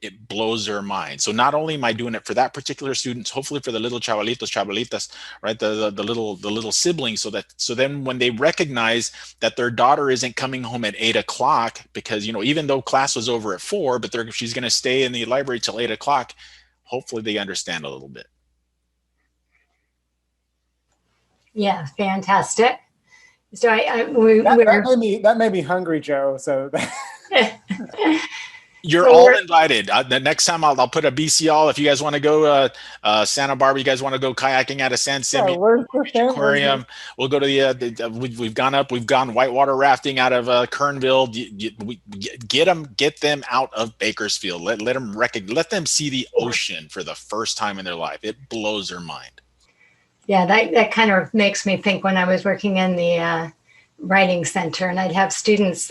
It blows their mind. So not only am I doing it for that particular student, hopefully for the little chavalitas, right? The little siblings, so then when they recognize that their daughter isn't coming home at 8 o'clock, because, even though class was over at 4, but she's going to stay in the library till 8 o'clock, hopefully they understand a little bit.
Yeah, fantastic. So
that made me hungry, Joe. So
you're all invited. The next time I'll put a BCL. If you guys want to go Santa Barbara, you guys want to go kayaking out of San Simeon Aquarium. We'll go to we've gone whitewater rafting out of Kernville. Get them out of Bakersfield. Let them see the ocean for the first time in their life. It blows their mind.
Yeah, that kind of makes me think when I was working in the writing center, and I'd have students,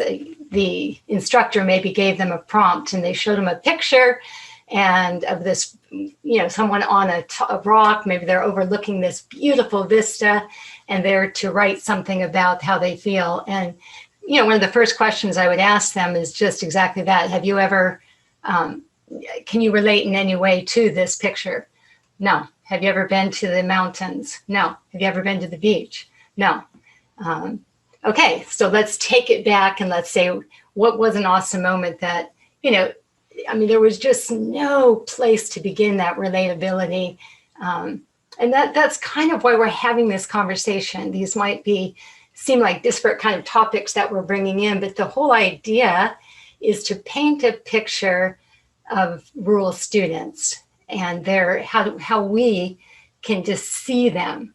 the instructor maybe gave them a prompt and they showed them a picture and of this, someone on a rock, maybe they're overlooking this beautiful vista, and they're to write something about how they feel. And, one of the first questions I would ask them is just exactly that. Have you ever, can you relate in any way to this picture? No. Have you ever been to the mountains? No. Have you ever been to the beach? No. Okay, so let's take it back and let's say, what was an awesome moment that, there was just no place to begin that relatability. And that's kind of why we're having this conversation. These might seem like disparate kind of topics that we're bringing in, but the whole idea is to paint a picture of rural students and how we can just see them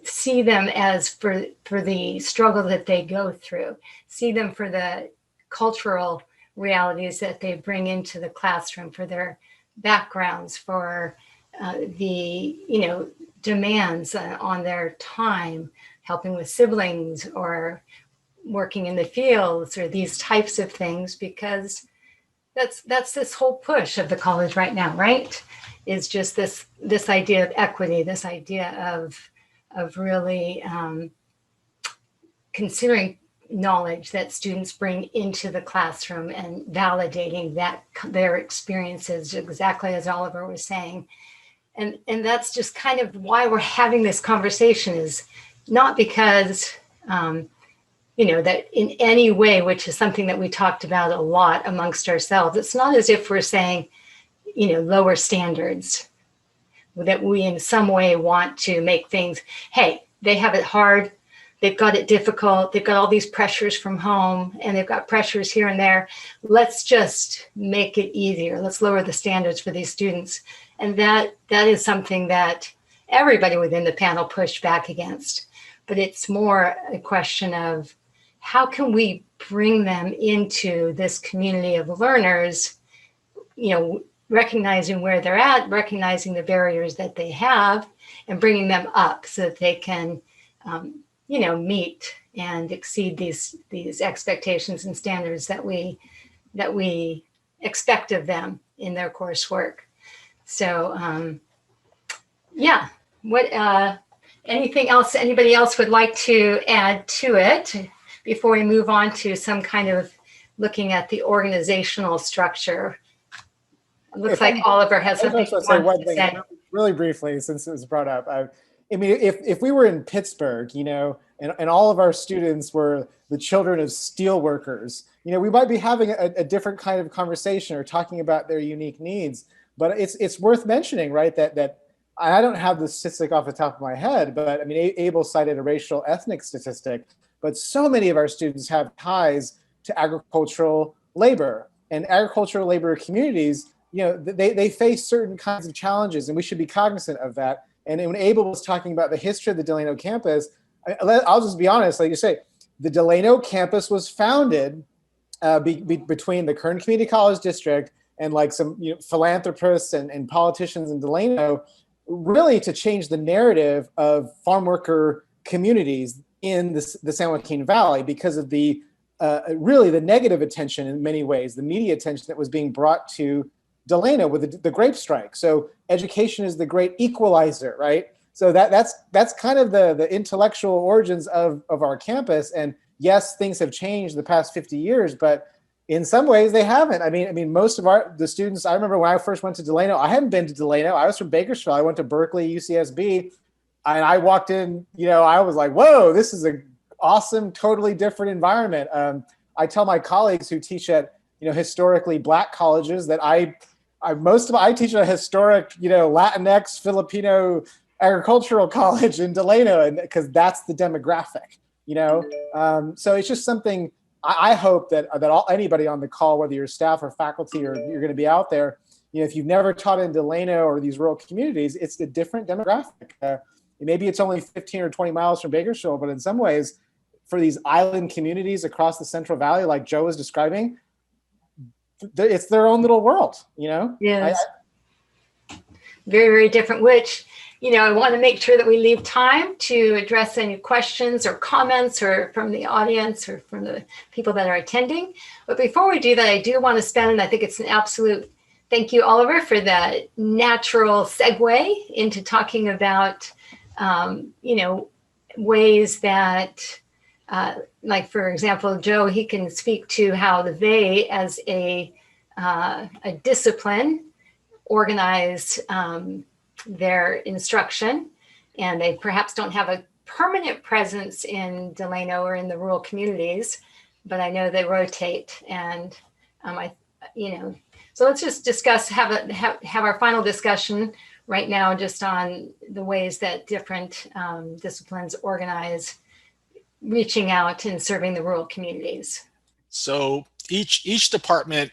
as for the struggle that they go through, see them for the cultural realities that they bring into the classroom, for their backgrounds, for the demands on their time, helping with siblings or working in the fields or these types of things, because that's this whole push of the college right now, right? Is just this idea of equity, this idea of really considering knowledge that students bring into the classroom and validating that their experiences, exactly as Oliver was saying. And that's just kind of why we're having this conversation, is not because that in any way, which is something that we talked about a lot amongst ourselves. It's not as if we're saying, lower standards, that we in some way want to make things, hey, they have it hard, they've got it difficult, they've got all these pressures from home, and they've got pressures here and there. Let's just make it easier. Let's lower the standards for these students. And that is something that everybody within the panel pushed back against. But it's more a question of how can we bring them into this community of learners, recognizing where they're at, recognizing the barriers that they have, and bringing them up so that they can, meet and exceed these expectations and standards that we expect of them in their coursework. So, what anything else anybody else would like to add to it before we move on to some kind of looking at the organizational structure? It looks like Oliver has something he wants to say.
Really briefly, since it was brought up. I mean, if we were in Pittsburgh, and all of our students were the children of steel workers, we might be having a different kind of conversation or talking about their unique needs. But it's worth mentioning, right, that I don't have the statistic off the top of my head, but I mean, Abel cited a racial ethnic statistic, but so many of our students have ties to agricultural labor, and agricultural labor communities, they face certain kinds of challenges, and we should be cognizant of that. And when Abel was talking about the history of the Delano campus, I'll just be honest, like you say, the Delano campus was founded between the Kern Community College District and like some philanthropists and politicians in Delano, really to change the narrative of farm worker communities in the San Joaquin Valley, because of the really the negative attention in many ways, the media attention that was being brought to Delano with the grape strike. So education is the great equalizer, right? So that's kind of the intellectual origins of our campus. And yes, things have changed the past 50 years, but in some ways they haven't. I mean, most of the students, I remember when I first went to Delano, I hadn't been to Delano. I was from Bakersfield. I went to Berkeley, UCSB, and I walked in, I was like, whoa, this is an awesome, totally different environment. I tell my colleagues who teach at, historically Black colleges that I teach at a historic, Latinx, Filipino agricultural college in Delano, and because that's the demographic, so it's just something I hope that anybody on the call, whether you're staff or faculty or you're going to be out there, if you've never taught in Delano or these rural communities, it's a different demographic. Maybe it's only 15 or 20 miles from Bakersfield, but in some ways, for these island communities across the Central Valley, like Joe was describing, it's their own little world,
Yes. Very, very different, which, I want to make sure that we leave time to address any questions or comments or from the audience or from the people that are attending. But before we do that, I do want to spend, and I think it's an absolute thank you, Oliver, for that natural segue into talking about, ways that, like, for example, Joe, he can speak to how the VEI as a discipline organize their instruction, and they perhaps don't have a permanent presence in Delano or in the rural communities, but I know they rotate. And so let's just discuss, have our final discussion right now, just on the ways that different disciplines organize reaching out and serving the rural communities.
So each department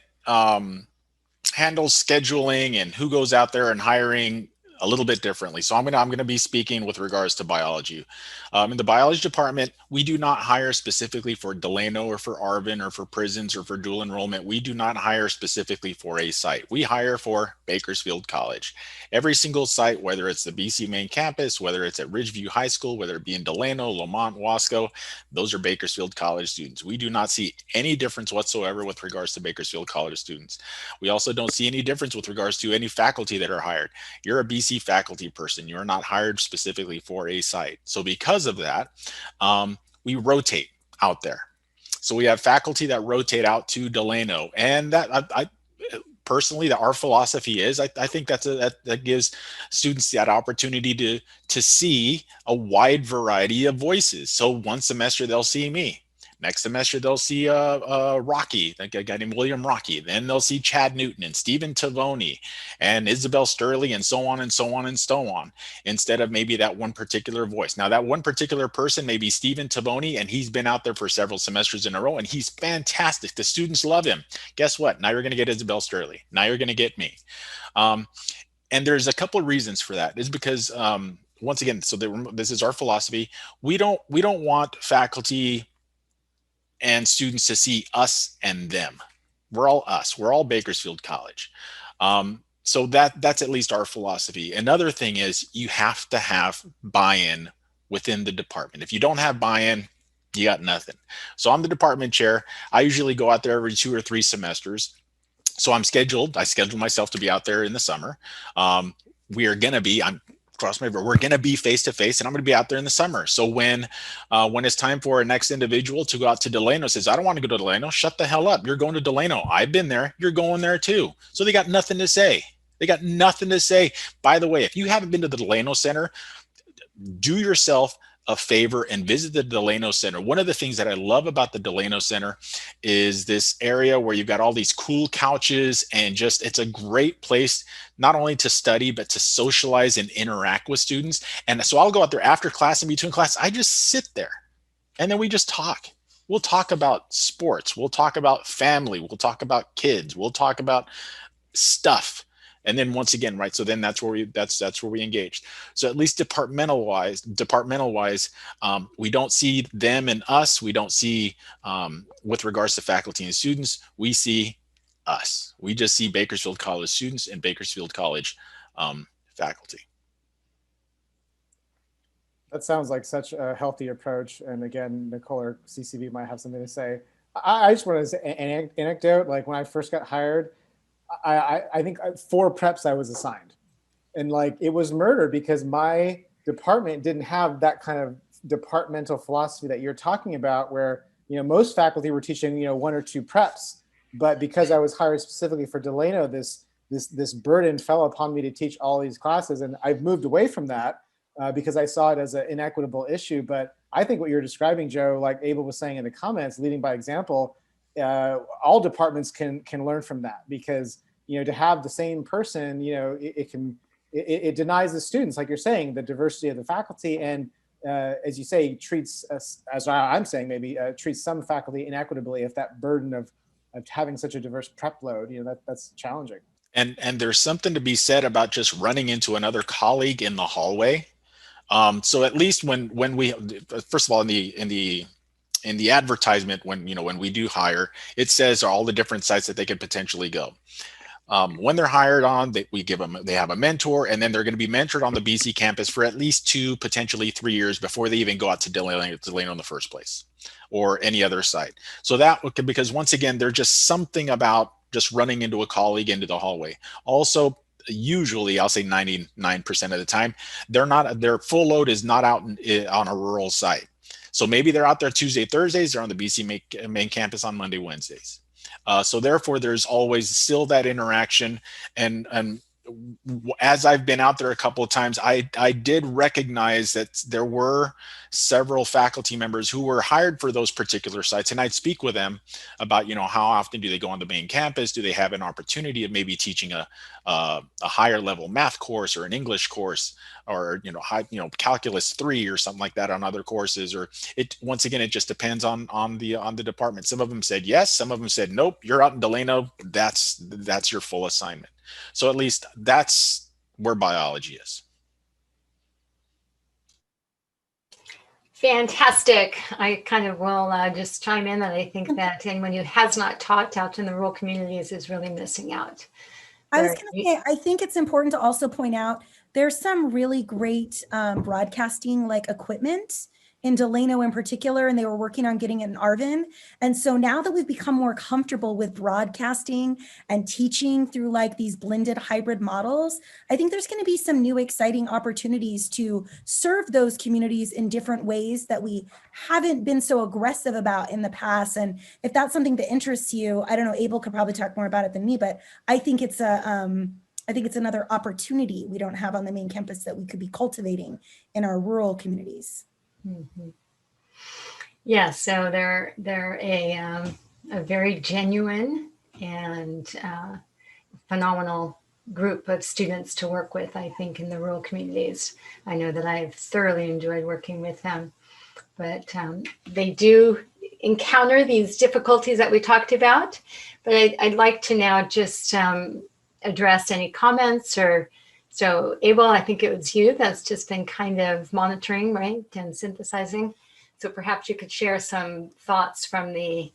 handles scheduling and who goes out there and hiring a little bit differently. So I'm gonna be speaking with regards to biology. In the biology department, we do not hire specifically for Delano or for Arvin or for prisons or for dual enrollment. We do not hire specifically for a site. We hire for Bakersfield College. Every single site, whether it's the BC main campus, whether it's at Ridgeview High School, whether it be in Delano, Lamont, Wasco, those are Bakersfield College students. We do not see any difference whatsoever with regards to Bakersfield College students. We also don't see any difference with regards to any faculty that are hired. You're a BC faculty person. You're not hired specifically for a site. So because of that, we rotate out there. So we have faculty that rotate out to Delano, and that I personally, that our philosophy is, I think that gives students that opportunity to see a wide variety of voices. So one semester they'll see me. Next semester, they'll see Rocky, a guy named William Rocky. Then they'll see Chad Newton and Stephen Tavoni and Isabel Sturley and so on and so on and so on, instead of maybe that one particular voice. Now, that one particular person may be Stephen Tavoni, and he's been out there for several semesters in a row, and he's fantastic. The students love him. Guess what? Now you're going to get Isabel Sturley. Now you're going to get me. And there's a couple of reasons for that. It's because, once again, so this is our philosophy. We don't want faculty and students to see us and them. We're all us. We're all Bakersfield College. So that's at least our philosophy. Another thing is you have to have buy-in within the department. If you don't have buy-in, you got nothing. So I'm the department chair. I usually go out there every 2 or 3 semesters. So I scheduled myself to be out there in the summer. We're going to be face-to-face, and I'm going to be out there in the summer. So when it's time for our next individual to go out to Delano, says, I don't want to go to Delano. Shut the hell up. You're going to Delano. I've been there. You're going there too. So they got nothing to say. By the way, if you haven't been to the Delano Center, do yourself a favor and visit the Delano Center. One of the things that I love about the Delano Center is this area where you've got all these cool couches, and just, it's a great place not only to study, but to socialize and interact with students. And so I'll go out there after class and between class. I just sit there and then we just talk. We'll talk about sports. We'll talk about family. We'll talk about kids. We'll talk about stuff. And then once again, right, so then that's where we engaged. So at least departmental wise, we don't see them and us. We don't see, with regards to faculty and students, we see us. We just see Bakersfield College students and Bakersfield College faculty.
That sounds like such a healthy approach. And again, Nicole or CCV might have something to say. I just want to say an anecdote. Like when I first got hired, I think 4 preps I was assigned, and like it was murder because my department didn't have that kind of departmental philosophy that you're talking about, where, you know, most faculty were teaching, you know, 1 or 2 preps, but because I was hired specifically for Delano, this burden fell upon me to teach all these classes, and I've moved away from that because I saw it as an inequitable issue. But I think what you're describing, Joe, like Abel was saying in the comments, leading by example. All departments can learn from that, because, you know, to have the same person, you know, it denies the students, like you're saying, the diversity of the faculty, and as you say, treats us, as I'm saying, maybe treats some faculty inequitably if that burden of having such a diverse prep load, you know, that's challenging.
And there's something to be said about just running into another colleague in the hallway. So at least when we, first of all, in the advertisement, when we do hire, it says all the different sites that they could potentially go. When they're hired on, they have a mentor, and then they're going to be mentored on the BC campus for at least 2, potentially 3 years before they even go out to Delano in the first place, or any other site. So because once again, there's just something about just running into a colleague into the hallway. Also, usually, I'll say 99% of the time, their full load is not out on a rural site. So maybe they're out there Tuesday, Thursdays, they're on the BC main campus on Monday, Wednesdays. So therefore, there's always still that interaction. And as I've been out there a couple of times, I did recognize that there were several faculty members who were hired for those particular sites, and I'd speak with them about, how often do they go on the main campus? Do they have an opportunity of maybe teaching a higher level math course or an English course, or calculus 3 or something like that on other courses? Or once again, it just depends on the department. Some of them said yes, some of them said nope. You're out in Delano. That's your full assignment. So at least that's where biology is.
Fantastic. I kind of will just chime in that I think that anyone who has not taught out in the rural communities is really missing out.
I was going to say, I think it's important to also point out there's some really great broadcasting like equipment in Delano in particular, and they were working on getting it in Arvin. And so now that we've become more comfortable with broadcasting and teaching through like these blended hybrid models, I think there's going to be some new exciting opportunities to serve those communities in different ways that we haven't been so aggressive about in the past. And if that's something that interests you, I don't know, Abel could probably talk more about it than me, but I think it's another opportunity we don't have on the main campus that we could be cultivating in our rural communities.
Mm-hmm. Yeah, so they're a very genuine and phenomenal group of students to work with, I think, in the rural communities. I know that I've thoroughly enjoyed working with them, but they do encounter these difficulties that we talked about. But I'd like to now just address any comments or. So Abel, I think it was you that's just been kind of monitoring, right, and synthesizing. So perhaps you could share some thoughts from the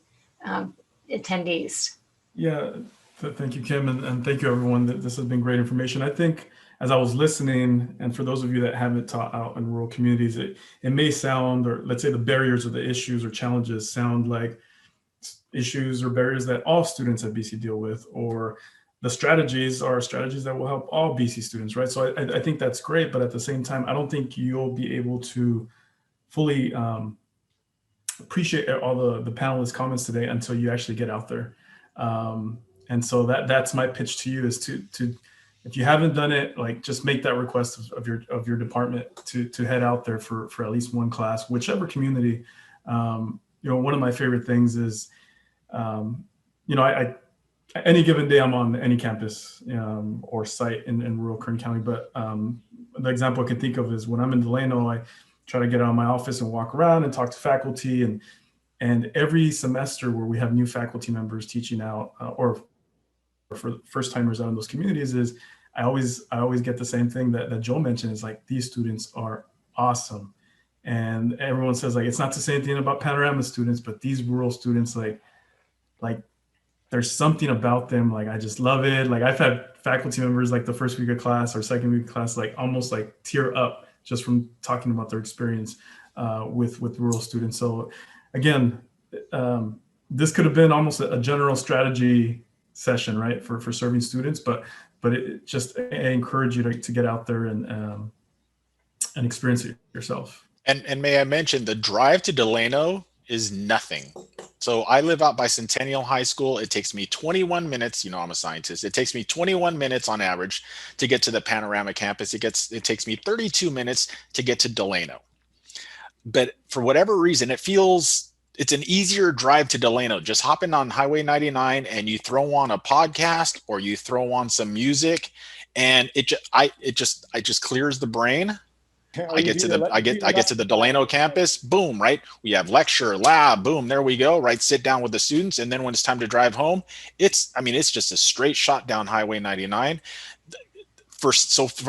attendees.
Yeah, thank you, Kim, and thank you, everyone. This has been great information. I think as I was listening, and for those of you that haven't taught out in rural communities, it may sound, or let's say the barriers or the issues or challenges sound like issues or barriers that all students at BC deal with, or the strategies are strategies that will help all BC students, right? So I think that's great, but at the same time, I don't think you'll be able to fully appreciate all the panelists' comments today until you actually get out there. And so that's my pitch to you is to if you haven't done it, like just make that request of your department to head out there for at least one class, whichever community. One of my favorite things is, I any given day I'm on any campus or site in rural Kern County. But the example I can think of is when I'm in Delano, I try to get out of my office and walk around and talk to faculty. And every semester where we have new faculty members teaching out or for first timers out in those communities is I always get the same thing that Joe mentioned is like, these students are awesome. And everyone says like, it's not to say anything about Panorama students, but these rural students, like there's something about them. Like, I just love it. Like I've had faculty members like the first week of class or second week of class, like almost like tear up just from talking about their experience with rural students. So again, this could have been almost a general strategy session, right, for serving students, but it just, I encourage you to get out there and experience it yourself.
And may I mention, the drive to Delano is nothing. So I live out by Centennial High School. It takes me 21 minutes. I'm a scientist. It takes me 21 minutes on average to get to the Panorama campus. It takes me 32 minutes to get to Delano. But for whatever reason, it's an easier drive to Delano. Just hopping on Highway 99 and you throw on a podcast or you throw on some music, and it just clears the brain. I get to the Delano campus, boom, right? We have lecture, lab, boom, there we go, right? Sit down with the students, and then when it's time to drive home, it's just a straight shot down Highway 99. For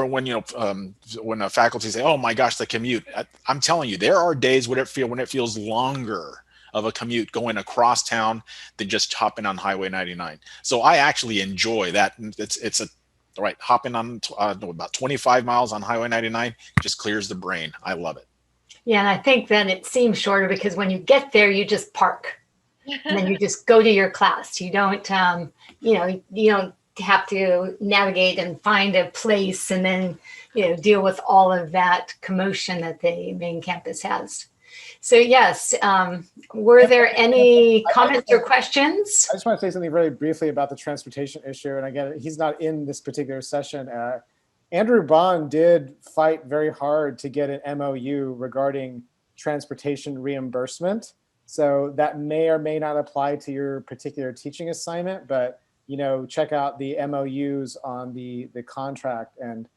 when a faculty say, "Oh my gosh, the commute," I'm telling you, there are days when it feels longer of a commute going across town than just hopping on Highway 99. So I actually enjoy that. Hopping on about 25 miles on Highway 99 just clears the brain. I love it.
Yeah, and I think then it seems shorter because when you get there, you just park and then you just go to your class. You don't, you don't have to navigate and find a place and then, deal with all of that commotion that the main campus has. So yes, were there any comments or questions?
I just want to say something very briefly about the transportation issue. And again, he's not in this particular session. Andrew Bond did fight very hard to get an MOU regarding transportation reimbursement. So that may or may not apply to your particular teaching assignment, but check out the MOUs on the contract. And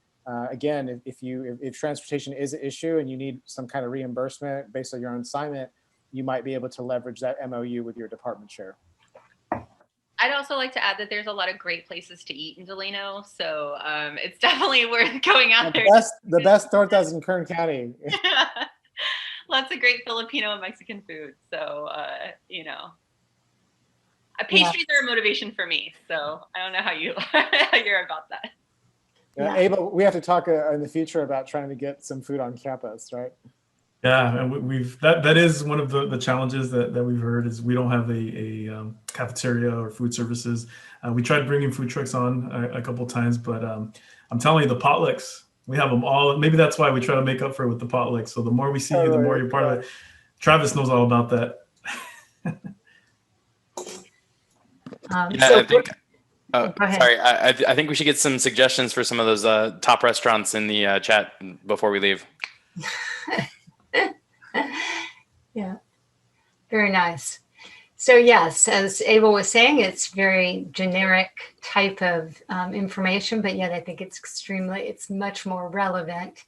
again, if transportation is an issue and you need some kind of reimbursement based on your own assignment, you might be able to leverage that MOU with your department chair.
I'd also like to add that there's a lot of great places to eat in Delano, so it's definitely worth going out there.
The best tortas in Kern County.
Lots of great Filipino and Mexican food. So, pastries are a motivation for me. So I don't know how you're about that.
Yeah. Abel, we have to talk in the future about trying to get some food on campus, right?
Yeah, and that is one of the challenges that we've heard is we don't have a cafeteria or food services. We tried bringing food trucks on a couple times, but I'm telling you, the potlucks, we have them all. Maybe that's why we try to make up for it with the potlucks. So the more we see you, the more you're part of it. Travis knows all about that.
I think. Sorry, I think we should get some suggestions for some of those top restaurants in the chat before we leave.
Yeah, very nice. So yes, as Abel was saying, it's very generic type of information, but yet I think it's much more relevant.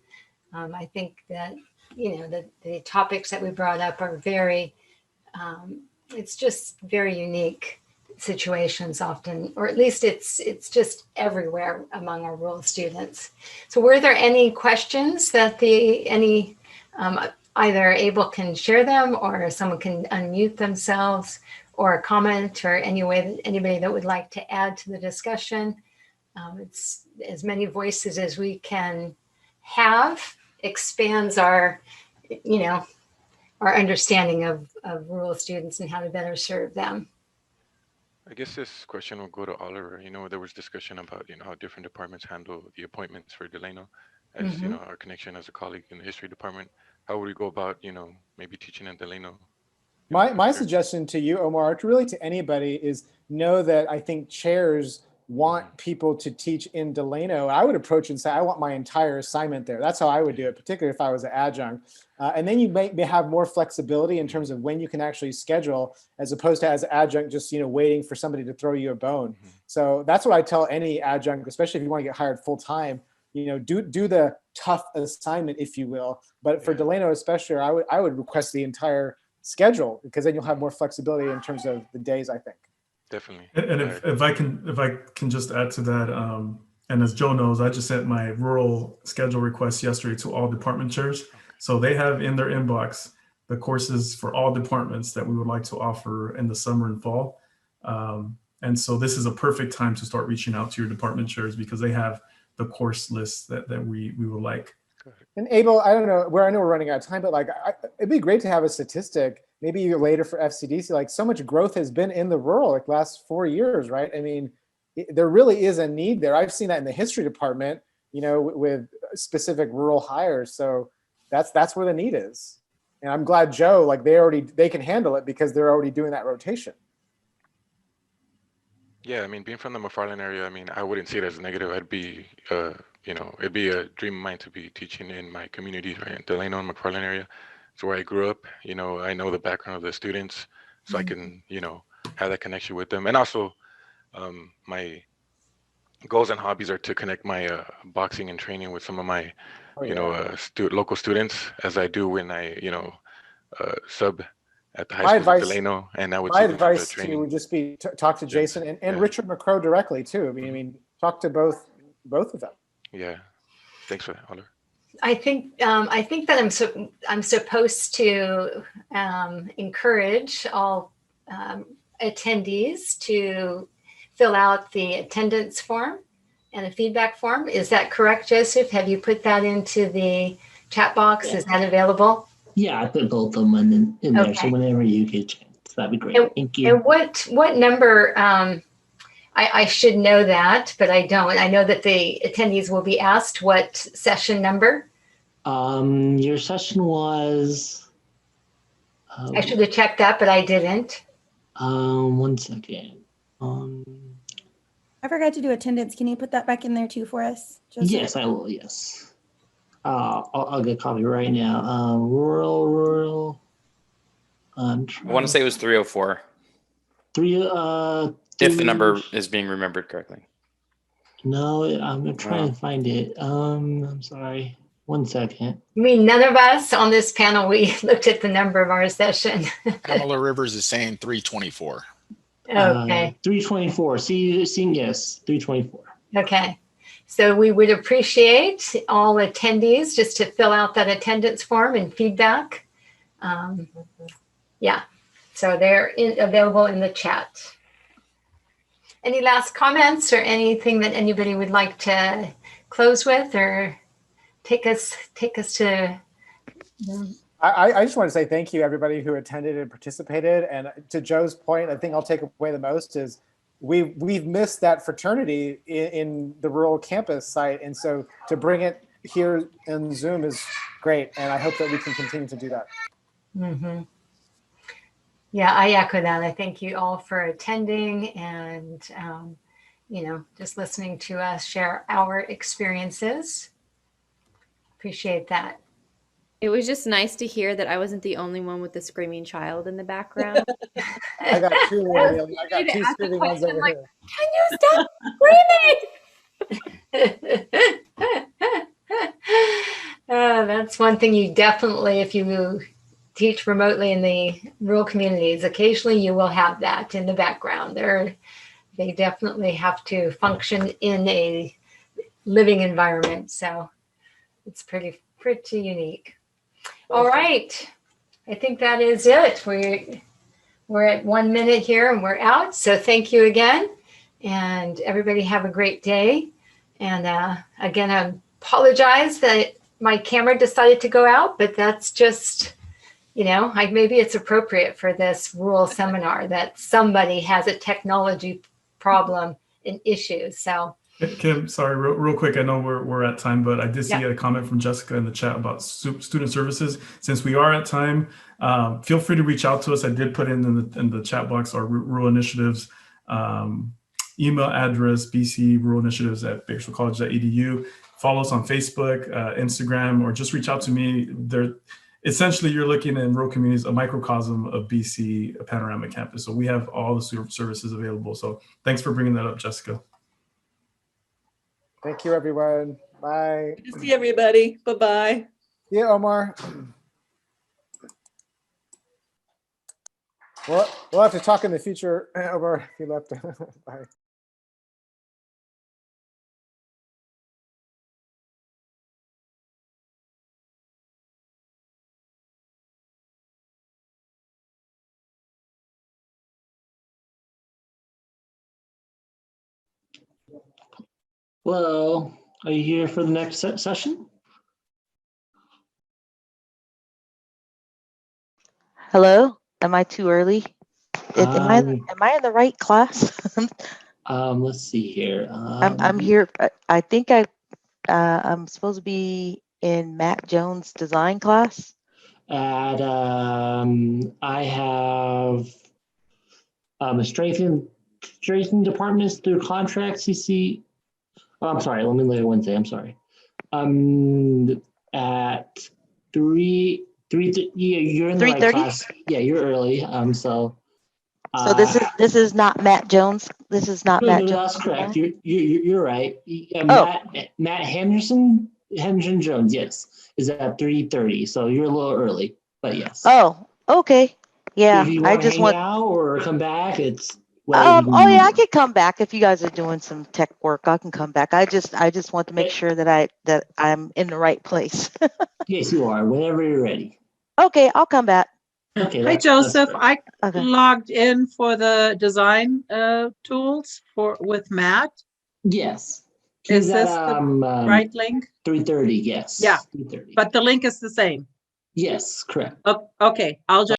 I think that, the topics that we brought up are very, it's just very unique situations often, or at least it's just everywhere among our rural students. So were there any questions that either Abel can share them or someone can unmute themselves, or a comment, or anybody that would like to add to the discussion? It's as many voices as we can have expands our understanding of rural students and how to better serve them.
I guess this question will go to Oliver. There was discussion about, how different departments handle the appointments for Delano. As, our connection as a colleague in the history department, how would we go about, maybe teaching in Delano?
My suggestion to you, Omar, really to anybody, is know that I think chairs want people to teach in Delano. I would approach and say, I want my entire assignment there. That's how I would do it, particularly if I was an adjunct. And then you may have more flexibility in terms of when you can actually schedule, as opposed to as an adjunct, just waiting for somebody to throw you a bone. So that's what I tell any adjunct, especially if you want to get hired full time. Do the tough assignment, if you will. But for Delano especially, I would request the entire schedule, because then you'll have more flexibility in terms of the days, I think.
Definitely.
And if I can just add to that, and as Joe knows, I just sent my rural schedule request yesterday to all department chairs. So they have in their inbox the courses for all departments that we would like to offer in the summer and fall. And so this is a perfect time to start reaching out to your department chairs, because they have the course list that we would like.
And Abel, I don't know, I know we're running out of time, but it'd be great to have a statistic, maybe later for FCDC, so much growth has been in the rural, last 4 years, right? I mean, there really is a need there. I've seen that in the history department, with specific rural hires. So that's where the need is. And I'm glad Joe, they can handle it because they're already doing that rotation.
Yeah, I mean, being from the McFarland area, I wouldn't see it as a negative. I'd be, it'd be a dream of mine to be teaching in my communities, right, in Delano and McFarland area. It's where I grew up. I know the background of the students, so I can, have that connection with them. And also, my goals and hobbies are to connect my boxing and training with some of my, local students, as I do when I, sub at the high school in Delano, and I would.
My advice to you would just be talk to Jason and Richard McCrow directly too. I mean, talk to both of them.
Yeah, thanks for that, Oliver.
I think that I'm supposed to encourage all attendees to fill out the attendance form and a feedback form. Is that correct, Joseph? Have you put that into the chat box? Is that available?
Yeah, I put both of them in there.
Okay.
So whenever you get a chance, that'd be great. Thank you.
And what number? I should know that, but I don't. I know that the attendees will be asked what session number.
Your session was
I should have checked that, but I didn't.
1 second.
I forgot to do attendance. Can you put that back in there too for us? Joseph?
Yes, I will. Yes. I'll get a copy right now. Rural.
I want to say it was 304. If the number is being remembered correctly.
No, I'm trying to find it. I'm sorry. 1 second.
I mean, none of us on this panel, we looked at the number of our session.
Pamela Rivers is saying 324.
Okay.
324. Seeing yes, 324.
Okay. So we would appreciate all attendees just to fill out that attendance form and feedback. Yeah. So they're available in the chat. Any last comments or anything that anybody would like to close with or take us to?
I just want to say thank you, everybody who attended and participated. And to Joe's point, I think I'll take away the most is we've missed that fraternity in the rural campus site. And so to bring it here in Zoom is great. And I hope that we can continue to do that.
Mm-hmm. Yeah, I echo that. I thank you all for attending and, just listening to us share our experiences. Appreciate that.
It was just nice to hear that I wasn't the only one with the screaming child in the background.
I got two screaming ones over
like,
here.
Can you stop screaming?
That's one thing you definitely, if you teach remotely in the rural communities, occasionally you will have that in the background. They definitely have to function in a living environment. So it's pretty unique. All right. I think that is it. We're at 1 minute here and we're out. So thank you again. And everybody have a great day. And again, I apologize that my camera decided to go out, but that's just, maybe it's appropriate for this rural seminar that somebody has a technology problem and issues. So
Kim, sorry, real quick. I know we're at time, but I did see a comment from Jessica in the chat about student services. Since we are at time, feel free to reach out to us. I did put in the chat box our rural initiatives email address, bcruralinitiatives@bakersfieldcollege.edu. Follow us on Facebook, Instagram, or just reach out to me. Essentially, you're looking in rural communities, a microcosm of BC, a panoramic campus. So we have all the services available. So thanks for bringing that up, Jessica.
Thank you, everyone. Bye.
Good to see everybody. Bye-bye.
See you, Omar. We'll have to talk in the future, Omar, if you left. Bye.
Hello, are you here for the next session?
Hello, am I too early? Am I in the right class?
Let's see here.
I'm here. I think I'm supposed to be in Matt Jones' design class.
I have a strengthening departments through contracts. CC. Oh, I'm sorry. Let me look at Wednesday. I'm sorry. At 3. Yeah, you're in the right class. Yeah, you're early. So
this is not Matt Jones. This is not Matt Jones.
That's correct. You're right. Matt Henderson Jones. Yes, is at 3:30. So you're a little early, but yes.
Oh, okay. Yeah,
if you want to hang out or come back, it's.
I could come back if you guys are doing some tech work. I can come back. I just want to make sure that I'm in the right place.
Yes, you are. Whenever you're ready.
Okay, I'll come back.
Okay.
Hi, Joseph. I logged in for the design tools with Matt.
Yes.
Is this the right link?
3:30. Yes.
Yeah.
3:30.
But the link is the same.
Yes, correct.
Okay, I'll just.